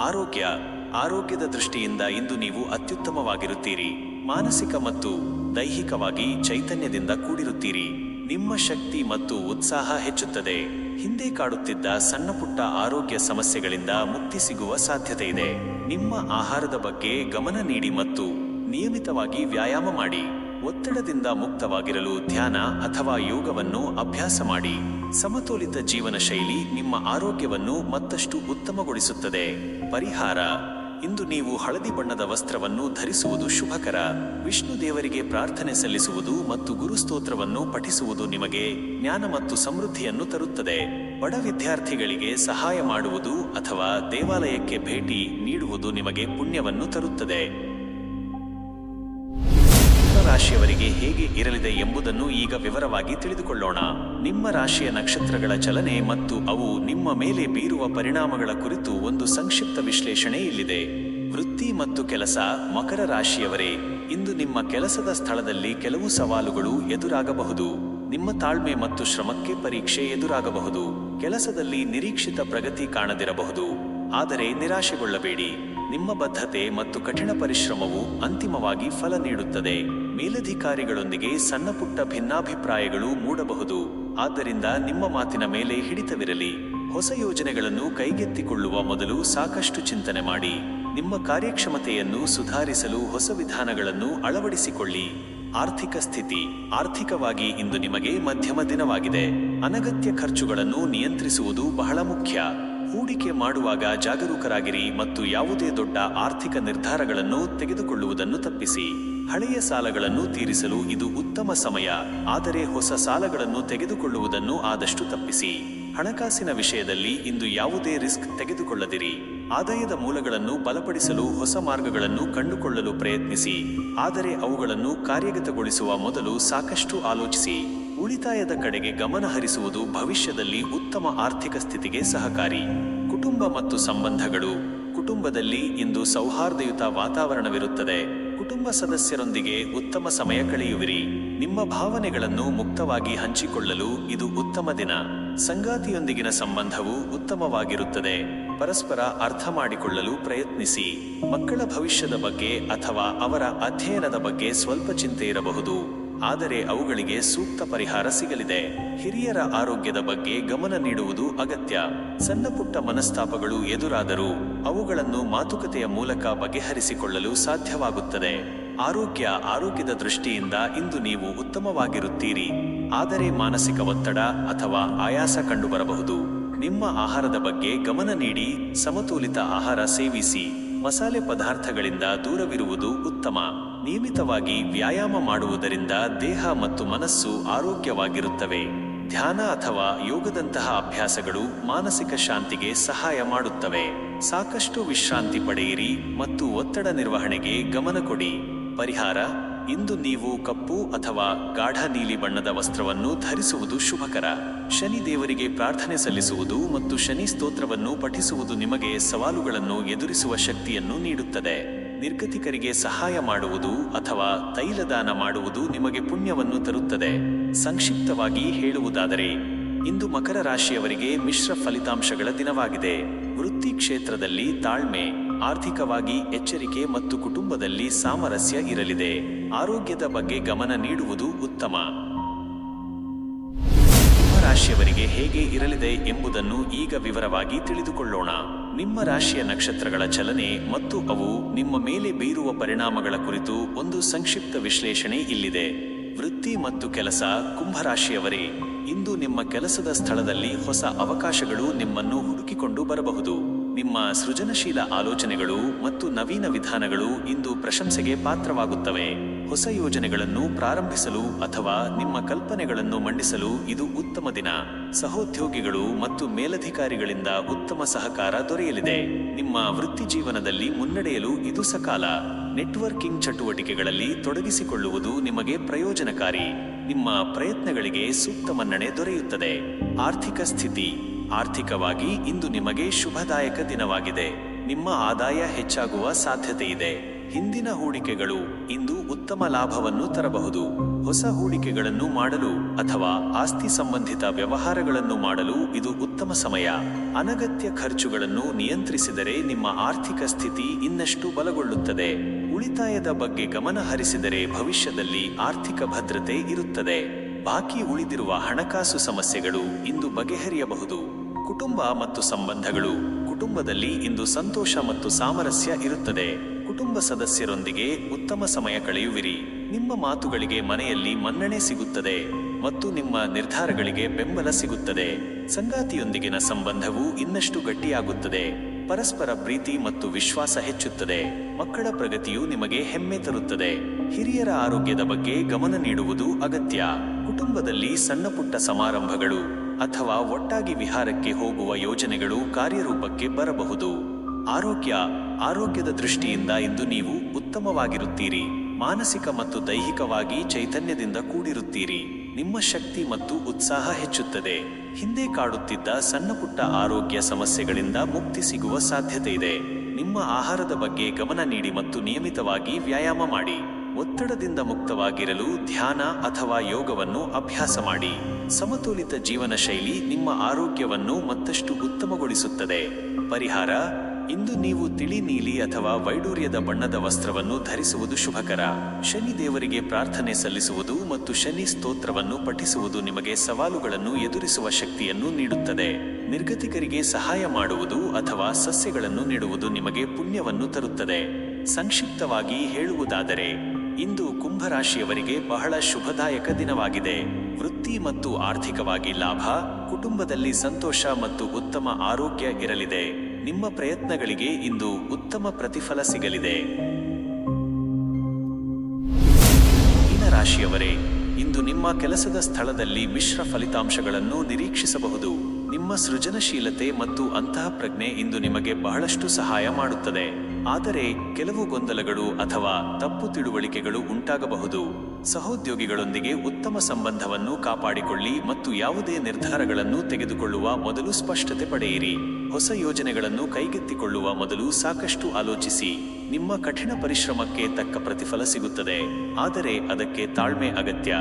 ಆರೋಗ್ಯ. ಆರೋಗ್ಯದ ದೃಷ್ಟಿಯಿಂದ ಇಂದು ನೀವು ಅತ್ಯುತ್ತಮವಾಗಿರುತ್ತೀರಿ. ಮಾನಸಿಕ ಮತ್ತು ದೈಹಿಕವಾಗಿ ಚೈತನ್ಯದಿಂದ ಕೂಡಿರುತ್ತೀರಿ. ನಿಮ್ಮ ಶಕ್ತಿ ಮತ್ತು ಉತ್ಸಾಹ ಹೆಚ್ಚುತ್ತದೆ. ಹಿಂದೆ ಕಾಡುತ್ತಿದ್ದ ಸಣ್ಣಪುಟ್ಟ ಆರೋಗ್ಯ ಸಮಸ್ಯೆಗಳಿಂದ ಮುಕ್ತಿ ಸಿಗುವ ಸಾಧ್ಯತೆ ಇದೆ. ನಿಮ್ಮ ಆಹಾರದ ಬಗ್ಗೆ ಗಮನ ನೀಡಿ ಮತ್ತು ನಿಯಮಿತವಾಗಿ ವ್ಯಾಯಾಮ ಮಾಡಿ. ಒತ್ತಡದಿಂದ ಮುಕ್ತವಾಗಿರಲು ಧ್ಯಾನ ಅಥವಾ ಯೋಗವನ್ನು ಅಭ್ಯಾಸ ಮಾಡಿ. ಸಮತೋಲಿತ ಜೀವನ ಶೈಲಿ ನಿಮ್ಮ ಆರೋಗ್ಯವನ್ನು ಮತ್ತಷ್ಟು ಉತ್ತಮಗೊಳಿಸುತ್ತದೆ. ಪರಿಹಾರ. ಇಂದು ನೀವು ಹಳದಿ ಬಣ್ಣದ ವಸ್ತ್ರವನ್ನು ಧರಿಸುವುದು ಶುಭಕರ. ವಿಷ್ಣು ದೇವರಿಗೆ ಪ್ರಾರ್ಥನೆ ಸಲ್ಲಿಸುವುದು ಮತ್ತು ಗುರುಸ್ತೋತ್ರವನ್ನು ಪಠಿಸುವುದು ನಿಮಗೆ ಜ್ಞಾನ ಮತ್ತು ಸಮೃದ್ಧಿಯನ್ನು ತರುತ್ತದೆ. ಬಡ ವಿದ್ಯಾರ್ಥಿಗಳಿಗೆ ಸಹಾಯ ಮಾಡುವುದು ಅಥವಾ ದೇವಾಲಯಕ್ಕೆ ಭೇಟಿ ನೀಡುವುದು ನಿಮಗೆ ಪುಣ್ಯವನ್ನು ತರುತ್ತದೆ. ರಾಶಿಯವರಿಗೆ ಹೇಗೆ ಇರಲಿದೆ ಎಂಬುದನ್ನು ಈಗ ವಿವರವಾಗಿ ತಿಳಿದುಕೊಳ್ಳೋಣ. ನಿಮ್ಮ ರಾಶಿಯ ನಕ್ಷತ್ರಗಳ ಚಲನೆ ಮತ್ತು ಅವು ನಿಮ್ಮ ಮೇಲೆ ಬೀರುವ ಪರಿಣಾಮಗಳ ಕುರಿತು ಒಂದು ಸಂಕ್ಷಿಪ್ತ ವಿಶ್ಲೇಷಣೆ ಇಲ್ಲಿದೆ. ವೃತ್ತಿ ಮತ್ತು ಕೆಲಸ. ಮಕರ ರಾಶಿಯವರೇ, ಇಂದು ನಿಮ್ಮ ಕೆಲಸದ ಸ್ಥಳದಲ್ಲಿ ಕೆಲವು ಸವಾಲುಗಳು ಎದುರಾಗಬಹುದು. ನಿಮ್ಮ ತಾಳ್ಮೆ ಮತ್ತು ಶ್ರಮಕ್ಕೆ ಪರೀಕ್ಷೆ ಎದುರಾಗಬಹುದು. ಕೆಲಸದಲ್ಲಿ ನಿರೀಕ್ಷಿತ ಪ್ರಗತಿ ಕಾಣದಿರಬಹುದು. ಆದರೆ ನಿರಾಶೆಗೊಳ್ಳಬೇಡಿ. ನಿಮ್ಮ ಬದ್ಧತೆ ಮತ್ತು ಕಠಿಣ ಪರಿಶ್ರಮವು ಅಂತಿಮವಾಗಿ ಫಲ ನೀಡುತ್ತದೆ. ಮೇಲಧಿಕಾರಿಗಳೊಂದಿಗೆ ಸಣ್ಣಪುಟ್ಟ ಭಿನ್ನಾಭಿಪ್ರಾಯಗಳು ಮೂಡಬಹುದು. ಆದ್ದರಿಂದ ನಿಮ್ಮ ಮಾತಿನ ಮೇಲೆ ಹಿಡಿತವಿರಲಿ. ಹೊಸ ಯೋಜನೆಗಳನ್ನು ಕೈಗೆತ್ತಿಕೊಳ್ಳುವ ಮೊದಲು ಸಾಕಷ್ಟು ಚಿಂತನೆ ಮಾಡಿ. ನಿಮ್ಮ ಕಾರ್ಯಕ್ಷಮತೆಯನ್ನು ಸುಧಾರಿಸಲು ಹೊಸ ವಿಧಾನಗಳನ್ನು ಅಳವಡಿಸಿಕೊಳ್ಳಿ. ಆರ್ಥಿಕ ಸ್ಥಿತಿ. ಆರ್ಥಿಕವಾಗಿ ಇಂದು ನಿಮಗೆ ಮಧ್ಯಮ ದಿನವಾಗಿದೆ. ಅನಗತ್ಯ ಖರ್ಚುಗಳನ್ನು ನಿಯಂತ್ರಿಸುವುದು ಬಹಳ ಮುಖ್ಯ. ಹೂಡಿಕೆ ಮಾಡುವಾಗ ಜಾಗರೂಕರಾಗಿರಿ ಮತ್ತು ಯಾವುದೇ ದೊಡ್ಡ ಆರ್ಥಿಕ ನಿರ್ಧಾರಗಳನ್ನು ತೆಗೆದುಕೊಳ್ಳುವುದನ್ನು ತಪ್ಪಿಸಿ. ಹಳೆಯ ಸಾಲಗಳನ್ನು ತೀರಿಸಲು ಇದು ಉತ್ತಮ ಸಮಯ, ಆದರೆ ಹೊಸ ಸಾಲಗಳನ್ನು ತೆಗೆದುಕೊಳ್ಳುವುದನ್ನು ಆದಷ್ಟು ತಪ್ಪಿಸಿ. ಹಣಕಾಸಿನ ವಿಷಯದಲ್ಲಿ ಇಂದು ಯಾವುದೇ ರಿಸ್ಕ್ ತೆಗೆದುಕೊಳ್ಳದಿರಿ. ಆದಾಯದ ಮೂಲಗಳನ್ನು ಬಲಪಡಿಸಲು ಹೊಸ ಮಾರ್ಗಗಳನ್ನು ಕಂಡುಕೊಳ್ಳಲು ಪ್ರಯತ್ನಿಸಿ, ಆದರೆ ಅವುಗಳನ್ನು ಕಾರ್ಯಗತಗೊಳಿಸುವ ಮೊದಲು ಸಾಕಷ್ಟು ಆಲೋಚಿಸಿ. ಉಳಿತಾಯದ ಕಡೆಗೆ ಗಮನ ಹರಿಸುವುದು ಭವಿಷ್ಯದಲ್ಲಿ ಉತ್ತಮ ಆರ್ಥಿಕ ಸ್ಥಿತಿಗೆ ಸಹಕಾರಿ. ಕುಟುಂಬ ಮತ್ತು ಸಂಬಂಧಗಳು. ಕುಟುಂಬದಲ್ಲಿ ಇಂದು ಸೌಹಾರ್ದಯುತ ವಾತಾವರಣವಿರುತ್ತದೆ. ಕುಟುಂಬ ಸದಸ್ಯರೊಂದಿಗೆ ಉತ್ತಮ ಸಮಯ ಕಳೆಯುವಿರಿ. ನಿಮ್ಮ ಭಾವನೆಗಳನ್ನು ಮುಕ್ತವಾಗಿ ಹಂಚಿಕೊಳ್ಳಲು ಇದು ಉತ್ತಮ ದಿನ. ಸಂಗಾತಿಯೊಂದಿಗಿನ ಸಂಬಂಧವು ಉತ್ತಮವಾಗಿರುತ್ತದೆ. ಪರಸ್ಪರ ಅರ್ಥ ಮಾಡಿಕೊಳ್ಳಲು ಪ್ರಯತ್ನಿಸಿ. ಮಕ್ಕಳ ಭವಿಷ್ಯದ ಬಗ್ಗೆ ಅಥವಾ ಅವರ ಅಧ್ಯಯನದ ಬಗ್ಗೆ ಸ್ವಲ್ಪ ಚಿಂತೆ ಇರಬಹುದು, ಆದರೆ ಅವುಗಳಿಗೆ ಸೂಕ್ತ ಪರಿಹಾರ ಸಿಗಲಿದೆ. ಹಿರಿಯರ ಆರೋಗ್ಯದ ಬಗ್ಗೆ ಗಮನ ನೀಡುವುದು ಅಗತ್ಯ. ಸಣ್ಣಪುಟ್ಟ ಮನಸ್ತಾಪಗಳು ಎದುರಾದರೂ ಅವುಗಳನ್ನು ಮಾತುಕತೆಯ ಮೂಲಕ ಬಗೆಹರಿಸಿಕೊಳ್ಳಲು ಸಾಧ್ಯವಾಗುತ್ತದೆ. ಆರೋಗ್ಯದ ದೃಷ್ಟಿಯಿಂದ ಇಂದು ನೀವು ಉತ್ತಮವಾಗಿರುತ್ತೀರಿ, ಆದರೆ ಮಾನಸಿಕ ಒತ್ತಡ ಅಥವಾ ಆಯಾಸ ಕಂಡುಬರಬಹುದು. ನಿಮ್ಮ ಆಹಾರದ ಬಗ್ಗೆ ಗಮನ ನೀಡಿ. ಸಮತೋಲಿತ ಆಹಾರ ಸೇವಿಸಿ. ಮಸಾಲೆ ಪದಾರ್ಥಗಳಿಂದ ದೂರವಿರುವುದು ಉತ್ತಮ. ನಿಯಮಿತವಾಗಿ ವ್ಯಾಯಾಮ ಮಾಡುವುದರಿಂದ ದೇಹ ಮತ್ತು ಮನಸ್ಸು ಆರೋಗ್ಯವಾಗಿರುತ್ತವೆ. ಧ್ಯಾನ ಅಥವಾ ಯೋಗದಂತಹ ಅಭ್ಯಾಸಗಳು ಮಾನಸಿಕ ಶಾಂತಿಗೆ ಸಹಾಯ ಮಾಡುತ್ತವೆ. ಸಾಕಷ್ಟು ವಿಶ್ರಾಂತಿ ಪಡೆಯಿರಿ ಮತ್ತು ಒತ್ತಡ ನಿರ್ವಹಣೆಗೆ ಗಮನ ಕೊಡಿ. ಪರಿಹಾರ. ಇಂದು ನೀವು ಕಪ್ಪು ಅಥವಾ ಗಾಢ ನೀಲಿ ಬಣ್ಣದ ವಸ್ತ್ರವನ್ನು ಧರಿಸುವುದು ಶುಭಕರ. ಶನಿ ದೇವರಿಗೆ ಪ್ರಾರ್ಥನೆ ಸಲ್ಲಿಸುವುದು ಮತ್ತು ಶನಿ ಸ್ತೋತ್ರವನ್ನು ಪಠಿಸುವುದು ನಿಮಗೆ ಸವಾಲುಗಳನ್ನು ಎದುರಿಸುವ ಶಕ್ತಿಯನ್ನು ನೀಡುತ್ತದೆ. ನಿರ್ಗತಿಕರಿಗೆ ಸಹಾಯ ಮಾಡುವುದು ಅಥವಾ ತೈಲದಾನ ಮಾಡುವುದು ನಿಮಗೆ ಪುಣ್ಯವನ್ನು ತರುತ್ತದೆ. ಸಂಕ್ಷಿಪ್ತವಾಗಿ ಹೇಳುವುದಾದರೆ, ಇಂದು ಮಕರ ರಾಶಿಯವರಿಗೆ ಮಿಶ್ರ ಫಲಿತಾಂಶಗಳ ದಿನವಾಗಿದೆ. ವೃತ್ತಿ ಕ್ಷೇತ್ರದಲ್ಲಿ ತಾಳ್ಮೆ, ಆರ್ಥಿಕವಾಗಿ ಎಚ್ಚರಿಕೆ ಮತ್ತು ಕುಟುಂಬದಲ್ಲಿ ಸಾಮರಸ್ಯ ಇರಲಿದೆ. ಆರೋಗ್ಯದ ಬಗ್ಗೆ ಗಮನ ನೀಡುವುದು ಉತ್ತಮ. ರಾಶಿಯವರಿಗೆ ಹೇಗೆ ಇರಲಿದೆ ಎಂಬುದನ್ನು ಈಗ ವಿವರವಾಗಿ ತಿಳಿದುಕೊಳ್ಳೋಣ. ನಿಮ್ಮ ರಾಶಿಯ ನಕ್ಷತ್ರಗಳ ಚಲನೆ ಮತ್ತು ಅವು ನಿಮ್ಮ ಮೇಲೆ ಬೀರುವ ಪರಿಣಾಮಗಳ ಕುರಿತು ಒಂದು ಸಂಕ್ಷಿಪ್ತ ವಿಶ್ಲೇಷಣೆ ಇಲ್ಲಿದೆ. ವೃತ್ತಿ ಮತ್ತು ಕೆಲಸ. ಕುಂಭರಾಶಿಯವರೇ, ಇಂದು ನಿಮ್ಮ ಕೆಲಸದ ಸ್ಥಳದಲ್ಲಿ ಹೊಸ ಅವಕಾಶಗಳು ನಿಮ್ಮನ್ನು ಹುಡುಕಿಕೊಂಡು ಬರಬಹುದು. ನಿಮ್ಮ ಸೃಜನಶೀಲ ಆಲೋಚನೆಗಳು ಮತ್ತು ನವೀನ ವಿಧಾನಗಳು ಇಂದು ಪ್ರಶಂಸೆಗೆ ಪಾತ್ರವಾಗುತ್ತವೆ. ಹೊಸ ಯೋಜನೆಗಳನ್ನು ಪ್ರಾರಂಭಿಸಲು ಅಥವಾ ನಿಮ್ಮ ಕಲ್ಪನೆಗಳನ್ನು ಮಂಡಿಸಲು ಇದು ಉತ್ತಮ ದಿನ. ಸಹೋದ್ಯೋಗಿಗಳು ಮತ್ತು ಮೇಲಧಿಕಾರಿಗಳಿಂದ ಉತ್ತಮ ಸಹಕಾರ ದೊರೆಯಲಿದೆ. ನಿಮ್ಮ ವೃತ್ತಿ ಜೀವನದಲ್ಲಿ ಮುನ್ನಡೆಯಲು ಇದು ಸಕಾಲ. ನೆಟ್ವರ್ಕಿಂಗ್ ಚಟುವಟಿಕೆಗಳಲ್ಲಿ ತೊಡಗಿಸಿಕೊಳ್ಳುವುದು ನಿಮಗೆ ಪ್ರಯೋಜನಕಾರಿ. ನಿಮ್ಮ ಪ್ರಯತ್ನಗಳಿಗೆ ಸೂಕ್ತ ಮನ್ನಣೆ ದೊರೆಯುತ್ತದೆ. ಆರ್ಥಿಕ ಸ್ಥಿತಿ. ಆರ್ಥಿಕವಾಗಿ ಇಂದು ನಿಮಗೆ ಶುಭದಾಯಕ ದಿನವಾಗಿದೆ. ನಿಮ್ಮ ಆದಾಯ ಹೆಚ್ಚಾಗುವ ಸಾಧ್ಯತೆ ಇದೆ. ಹಿಂದಿನ ಹೂಡಿಕೆಗಳು ಇಂದು ಉತ್ತಮ ಲಾಭವನ್ನು ತರಬಹುದು. ಹೊಸ ಹೂಡಿಕೆಗಳನ್ನು ಮಾಡಲು ಅಥವಾ ಆಸ್ತಿ ಸಂಬಂಧಿತ ವ್ಯವಹಾರಗಳನ್ನು ಮಾಡಲು ಇದು ಉತ್ತಮ ಸಮಯ. ಅನಗತ್ಯ ಖರ್ಚುಗಳನ್ನು ನಿಯಂತ್ರಿಸಿದರೆ ನಿಮ್ಮ ಆರ್ಥಿಕ ಸ್ಥಿತಿ ಇನ್ನಷ್ಟು ಬಲಗೊಳ್ಳುತ್ತದೆ. ಉಳಿತಾಯದ ಬಗ್ಗೆ ಗಮನ ಹರಿಸಿದರೆ ಭವಿಷ್ಯದಲ್ಲಿ ಆರ್ಥಿಕ ಭದ್ರತೆ ಇರುತ್ತದೆ. ಬಾಕಿ ಉಳಿದಿರುವ ಹಣಕಾಸು ಸಮಸ್ಯೆಗಳು ಇಂದು ಬಗೆಹರಿಯಬಹುದು. ಕುಟುಂಬ ಮತ್ತು ಸಂಬಂಧಗಳು. ಕುಟುಂಬದಲ್ಲಿ ಇಂದು ಸಂತೋಷ ಮತ್ತು ಸಾಮರಸ್ಯ ಇರುತ್ತದೆ. ಕುಟುಂಬ ಸದಸ್ಯರೊಂದಿಗೆ ಉತ್ತಮ ಸಮಯ ಕಳೆಯುವಿರಿ. ನಿಮ್ಮ ಮಾತುಗಳಿಗೆ ಮನೆಯಲ್ಲಿ ಮನ್ನಣೆ ಸಿಗುತ್ತದೆ ಮತ್ತು ನಿಮ್ಮ ನಿರ್ಧಾರಗಳಿಗೆ ಬೆಂಬಲ ಸಿಗುತ್ತದೆ. ಸಂಗಾತಿಯೊಂದಿಗಿನ ಸಂಬಂಧವು ಇನ್ನಷ್ಟು ಗಟ್ಟಿಯಾಗುತ್ತದೆ. ಪರಸ್ಪರ ಪ್ರೀತಿ ಮತ್ತು ವಿಶ್ವಾಸ ಹೆಚ್ಚುತ್ತದೆ. ಮಕ್ಕಳ ಪ್ರಗತಿಯು ನಿಮಗೆ ಹೆಮ್ಮೆ ತರುತ್ತದೆ. ಹಿರಿಯರ ಆರೋಗ್ಯದ ಬಗ್ಗೆ ಗಮನ ನೀಡುವುದು ಅಗತ್ಯ. ಕುಟುಂಬದಲ್ಲಿ ಸಣ್ಣಪುಟ್ಟ ಸಮಾರಂಭಗಳು ಅಥವಾ ಒಟ್ಟಾಗಿ ವಿಹಾರಕ್ಕೆ ಹೋಗುವ ಯೋಜನೆಗಳು ಕಾರ್ಯರೂಪಕ್ಕೆ ಬರಬಹುದು. ಆರೋಗ್ಯದ ದೃಷ್ಟಿಯಿಂದ ಇಂದು ನೀವು ಉತ್ತಮವಾಗಿರುತ್ತೀರಿ. ಮಾನಸಿಕ ಮತ್ತು ದೈಹಿಕವಾಗಿ ಚೈತನ್ಯದಿಂದ ಕೂಡಿರುತ್ತೀರಿ. ನಿಮ್ಮ ಶಕ್ತಿ ಮತ್ತು ಉತ್ಸಾಹ ಹೆಚ್ಚುತ್ತದೆ. ಹಿಂದೆ ಕಾಡುತ್ತಿದ್ದ ಸಣ್ಣಪುಟ್ಟ ಆರೋಗ್ಯ ಸಮಸ್ಯೆಗಳಿಂದ ಮುಕ್ತಿ ಸಿಗುವ ಸಾಧ್ಯತೆ ಇದೆ. ನಿಮ್ಮ ಆಹಾರದ ಬಗ್ಗೆ ಗಮನ ನೀಡಿ ಮತ್ತು ನಿಯಮಿತವಾಗಿ ವ್ಯಾಯಾಮ ಮಾಡಿ. ಒತ್ತಡದಿಂದ ಮುಕ್ತವಾಗಿರಲು ಧ್ಯಾನ ಅಥವಾ ಯೋಗವನ್ನು ಅಭ್ಯಾಸ ಮಾಡಿ. ಸಮತೋಲಿತ ಜೀವನ ಶೈಲಿ ನಿಮ್ಮ ಆರೋಗ್ಯವನ್ನು ಮತ್ತಷ್ಟು ಉತ್ತಮಗೊಳಿಸುತ್ತದೆ. ಪರಿಹಾರ. ಇಂದು ನೀವು ತಿಳಿ ನೀಲಿ ಅಥವಾ ವೈಡೂರ್ಯದ ಬಣ್ಣದ ವಸ್ತ್ರವನ್ನು ಧರಿಸುವುದು ಶುಭಕರ. ಶನಿ ದೇವರಿಗೆ ಪ್ರಾರ್ಥನೆ ಸಲ್ಲಿಸುವುದು ಮತ್ತು ಶನಿ ಸ್ತೋತ್ರವನ್ನು ಪಠಿಸುವುದು ನಿಮಗೆ ಸವಾಲುಗಳನ್ನು ಎದುರಿಸುವ ಶಕ್ತಿಯನ್ನು ನೀಡುತ್ತದೆ. ನಿರ್ಗತಿಕರಿಗೆ ಸಹಾಯ ಮಾಡುವುದು ಅಥವಾ ಸಸ್ಯಗಳನ್ನು ನೆಡುವುದು ನಿಮಗೆ ಪುಣ್ಯವನ್ನು ತರುತ್ತದೆ. ಸಂಕ್ಷಿಪ್ತವಾಗಿ ಹೇಳುವುದಾದರೆ, ಇಂದು ಕುಂಭರಾಶಿಯವರಿಗೆ ಬಹಳ ಶುಭದಾಯಕ ದಿನವಾಗಿದೆ. ವೃತ್ತಿ ಮತ್ತು ಆರ್ಥಿಕವಾಗಿ ಲಾಭ, ಕುಟುಂಬದಲ್ಲಿ ಸಂತೋಷ ಮತ್ತು ಉತ್ತಮ ಆರೋಗ್ಯ ಇರಲಿದೆ. ನಿಮ್ಮ ಪ್ರಯತ್ನಗಳಿಗೆ ಇಂದು ಉತ್ತಮ ಪ್ರತಿಫಲ ಸಿಗಲಿದೆ. ಮೀನ ರಾಶಿಯವರೇ, ಇಂದು ನಿಮ್ಮ ಕೆಲಸದ ಸ್ಥಳದಲ್ಲಿ ಮಿಶ್ರ ಫಲಿತಾಂಶಗಳನ್ನು ನಿರೀಕ್ಷಿಸಬಹುದು. ನಿಮ್ಮ ಸೃಜನಶೀಲತೆ ಮತ್ತು ಅಂತಃಪ್ರಜ್ಞೆ ಇಂದು ನಿಮಗೆ ಬಹಳಷ್ಟು ಸಹಾಯ ಮಾಡುತ್ತದೆ. ಆದರೆ ಕೆಲವು ಗೊಂದಲಗಳು ಅಥವಾ ತಪ್ಪು ತಿಳುವಳಿಕೆಗಳು ಉಂಟಾಗಬಹುದು. ಸಹೋದ್ಯೋಗಿಗಳೊಂದಿಗೆ ಉತ್ತಮ ಸಂಬಂಧವನ್ನು ಕಾಪಾಡಿಕೊಳ್ಳಿ ಮತ್ತು ಯಾವುದೇ ನಿರ್ಧಾರಗಳನ್ನು ತೆಗೆದುಕೊಳ್ಳುವ ಮೊದಲು ಸ್ಪಷ್ಟತೆ ಪಡೆಯಿರಿ. ಹೊಸ ಯೋಜನೆಗಳನ್ನು ಕೈಗೆತ್ತಿಕೊಳ್ಳುವ ಮೊದಲು ಸಾಕಷ್ಟು ಆಲೋಚಿಸಿ. ನಿಮ್ಮ ಕಠಿಣ ಪರಿಶ್ರಮಕ್ಕೆ ತಕ್ಕ ಪ್ರತಿಫಲ ಸಿಗುತ್ತದೆ, ಆದರೆ ಅದಕ್ಕೆ ತಾಳ್ಮೆ ಅಗತ್ಯ.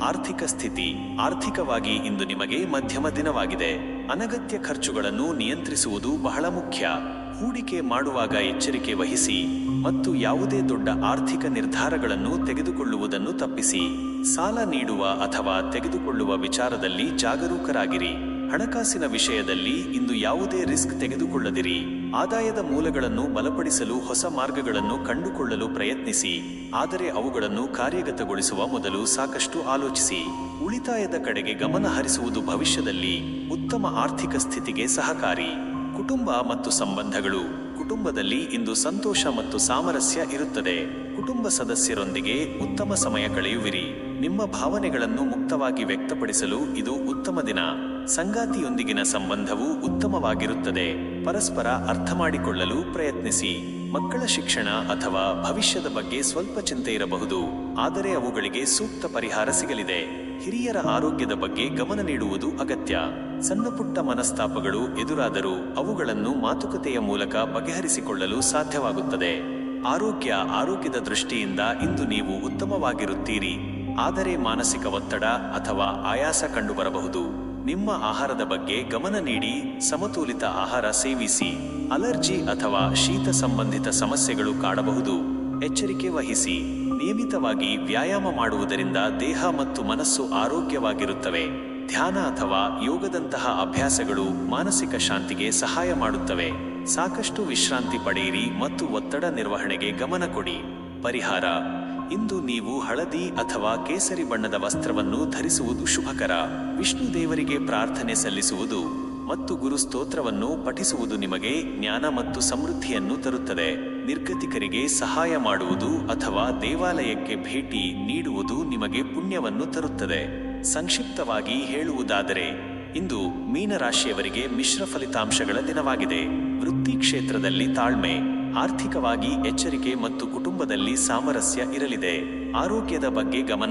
ಆರ್ಥಿಕ ಸ್ಥಿತಿ. ಆರ್ಥಿಕವಾಗಿ ಇಂದು ನಿಮಗೆ ಮಧ್ಯಮ ದಿನವಾಗಿದೆ. ಅನಗತ್ಯ ಖರ್ಚುಗಳನ್ನು ನಿಯಂತ್ರಿಸುವುದು ಬಹಳ ಮುಖ್ಯ. ಹೂಡಿಕೆ ಮಾಡುವಾಗ ಎಚ್ಚರಿಕೆ ವಹಿಸಿ ಮತ್ತು ಯಾವುದೇ ದೊಡ್ಡ ಆರ್ಥಿಕ ನಿರ್ಧಾರಗಳನ್ನು ತೆಗೆದುಕೊಳ್ಳುವುದನ್ನು ತಪ್ಪಿಸಿ. ಸಾಲ ನೀಡುವ ಅಥವಾ ತೆಗೆದುಕೊಳ್ಳುವ ವಿಚಾರದಲ್ಲಿ ಜಾಗರೂಕರಾಗಿರಿ. ಹಣಕಾಸಿನ ವಿಷಯದಲ್ಲಿ ಇಂದು ಯಾವುದೇ ರಿಸ್ಕ್ ತೆಗೆದುಕೊಳ್ಳದಿರಿ. ಆದಾಯದ ಮೂಲಗಳನ್ನು ಬಲಪಡಿಸಲು ಹೊಸ ಮಾರ್ಗಗಳನ್ನು ಕಂಡುಕೊಳ್ಳಲು ಪ್ರಯತ್ನಿಸಿ, ಆದರೆ ಅವುಗಳನ್ನು ಕಾರ್ಯಗತಗೊಳಿಸುವ ಮೊದಲು ಸಾಕಷ್ಟು ಆಲೋಚಿಸಿ. ಉಳಿತಾಯದ ಕಡೆಗೆ ಗಮನ ಹರಿಸುವುದು ಭವಿಷ್ಯದಲ್ಲಿ ಉತ್ತಮ ಆರ್ಥಿಕ ಸ್ಥಿತಿಗೆ ಸಹಕಾರಿ. ಕುಟುಂಬ ಮತ್ತು ಸಂಬಂಧಗಳು. ಕುಟುಂಬದಲ್ಲಿ ಇಂದು ಸಂತೋಷ ಮತ್ತು ಸಾಮರಸ್ಯ ಇರುತ್ತದೆ. ಕುಟುಂಬ ಸದಸ್ಯರೊಂದಿಗೆ ಉತ್ತಮ ಸಮಯ ಕಳೆಯುವಿರಿ. ನಿಮ್ಮ ಭಾವನೆಗಳನ್ನು ಮುಕ್ತವಾಗಿ ವ್ಯಕ್ತಪಡಿಸಲು ಇದು ಉತ್ತಮ ದಿನ. ಸಂಗಾತಿಯೊಂದಿಗಿನ ಸಂಬಂಧವು ಉತ್ತಮವಾಗಿರುತ್ತದೆ. ಪರಸ್ಪರ ಅರ್ಥ ಮಾಡಿಕೊಳ್ಳಲು ಪ್ರಯತ್ನಿಸಿ. ಮಕ್ಕಳ ಶಿಕ್ಷಣ ಅಥವಾ ಭವಿಷ್ಯದ ಬಗ್ಗೆ ಸ್ವಲ್ಪ ಚಿಂತೆ ಇರಬಹುದು, ಆದರೆ ಅವುಗಳಿಗೆ ಸೂಕ್ತ ಪರಿಹಾರ ಸಿಗಲಿದೆ. ಹಿರಿಯರ ಆರೋಗ್ಯದ ಬಗ್ಗೆ ಗಮನ ನೀಡುವುದು ಅಗತ್ಯ. ಸಣ್ಣಪುಟ್ಟ ಮನಸ್ತಾಪಗಳು ಎದುರಾದರೂ ಅವುಗಳನ್ನು ಮಾತುಕತೆಯ ಮೂಲಕ ಬಗೆಹರಿಸಿಕೊಳ್ಳಲು ಸಾಧ್ಯವಾಗುತ್ತದೆ. ಆರೋಗ್ಯದ ದೃಷ್ಟಿಯಿಂದ ಇಂದು ನೀವು ಉತ್ತಮವಾಗಿರುತ್ತೀರಿ, ಆದರೆ ಮಾನಸಿಕ ಒತ್ತಡ ಅಥವಾ ಆಯಾಸ ಕಂಡುಬರಬಹುದು. ನಿಮ್ಮ ಆಹಾರದ ಬಗ್ಗೆ ಗಮನ ನೀಡಿ, ಸಮತೋಲಿತ ಆಹಾರ ಸೇವಿಸಿ. ಅಲರ್ಜಿ ಅಥವಾ ಶೀತ ಸಂಬಂಧಿತ ಸಮಸ್ಯೆಗಳು ಕಾಡಬಹುದು. ಎಚ್ಚರಿಕೆ ವಹಿಸಿ. ನಿಯಮಿತವಾಗಿ ವ್ಯಾಯಾಮ ಮಾಡುವುದರಿಂದ ದೇಹ ಮತ್ತು ಮನಸ್ಸು ಆರೋಗ್ಯವಾಗಿರುತ್ತವೆ. ಧ್ಯಾನ ಅಥವಾ ಯೋಗದಂತಹ ಅಭ್ಯಾಸಗಳು ಮಾನಸಿಕ ಶಾಂತಿಗೆ ಸಹಾಯ ಮಾಡುತ್ತವೆ. ಸಾಕಷ್ಟು ವಿಶ್ರಾಂತಿ ಪಡೆಯಿರಿ ಮತ್ತು ಒತ್ತಡ ನಿರ್ವಹಣೆಗೆ ಗಮನ ಕೊಡಿ. ಪರಿಹಾರ: ಇಂದು ನೀವು ಹಳದಿ ಅಥವಾ ಕೇಸರಿ ಬಣ್ಣದ ವಸ್ತ್ರವನ್ನು ಧರಿಸುವುದು ಶುಭಕರ. ವಿಷ್ಣು ದೇವರಿಗೆ ಪ್ರಾರ್ಥನೆ ಸಲ್ಲಿಸುವುದು ಮತ್ತು ಗುರು ಸ್ತೋತ್ರವನ್ನು ಪಠಿಸುವುದು ನಿಮಗೆ ಜ್ಞಾನ ಮತ್ತು ಸಮೃದ್ಧಿಯನ್ನು ತರುತ್ತದೆ. ನಿರ್ಗತಿಕರಿಗೆ ಸಹಾಯ ಮಾಡುವುದು ಅಥವಾ ದೇವಾಲಯಕ್ಕೆ ಭೇಟಿ ನೀಡುವುದು ನಿಮಗೆ ಪುಣ್ಯವನ್ನು ತರುತ್ತದೆ. ಸಂಕ್ಷಿಪ್ತವಾಗಿ ಹೇಳುವುದಾದರೆ, ಇಂದು ಮೀನರಾಶಿಯವರಿಗೆ ಮಿಶ್ರ ಫಲಿತಾಂಶಗಳ ದಿನವಾಗಿದೆ. ವೃತ್ತಿ ಕ್ಷೇತ್ರದಲ್ಲಿ ತಾಳ್ಮೆ, ಆರ್ಥಿಕವಾಗಿ ಎಚ್ಚರಿಕೆ ಮತ್ತು ಕುಟುಂಬದಲ್ಲಿ ಸಾಮರಸ್ಯ ಇರಲಿದೆ. ಆರೋಗ್ಯದ ಬಗ್ಗೆ ಗಮನ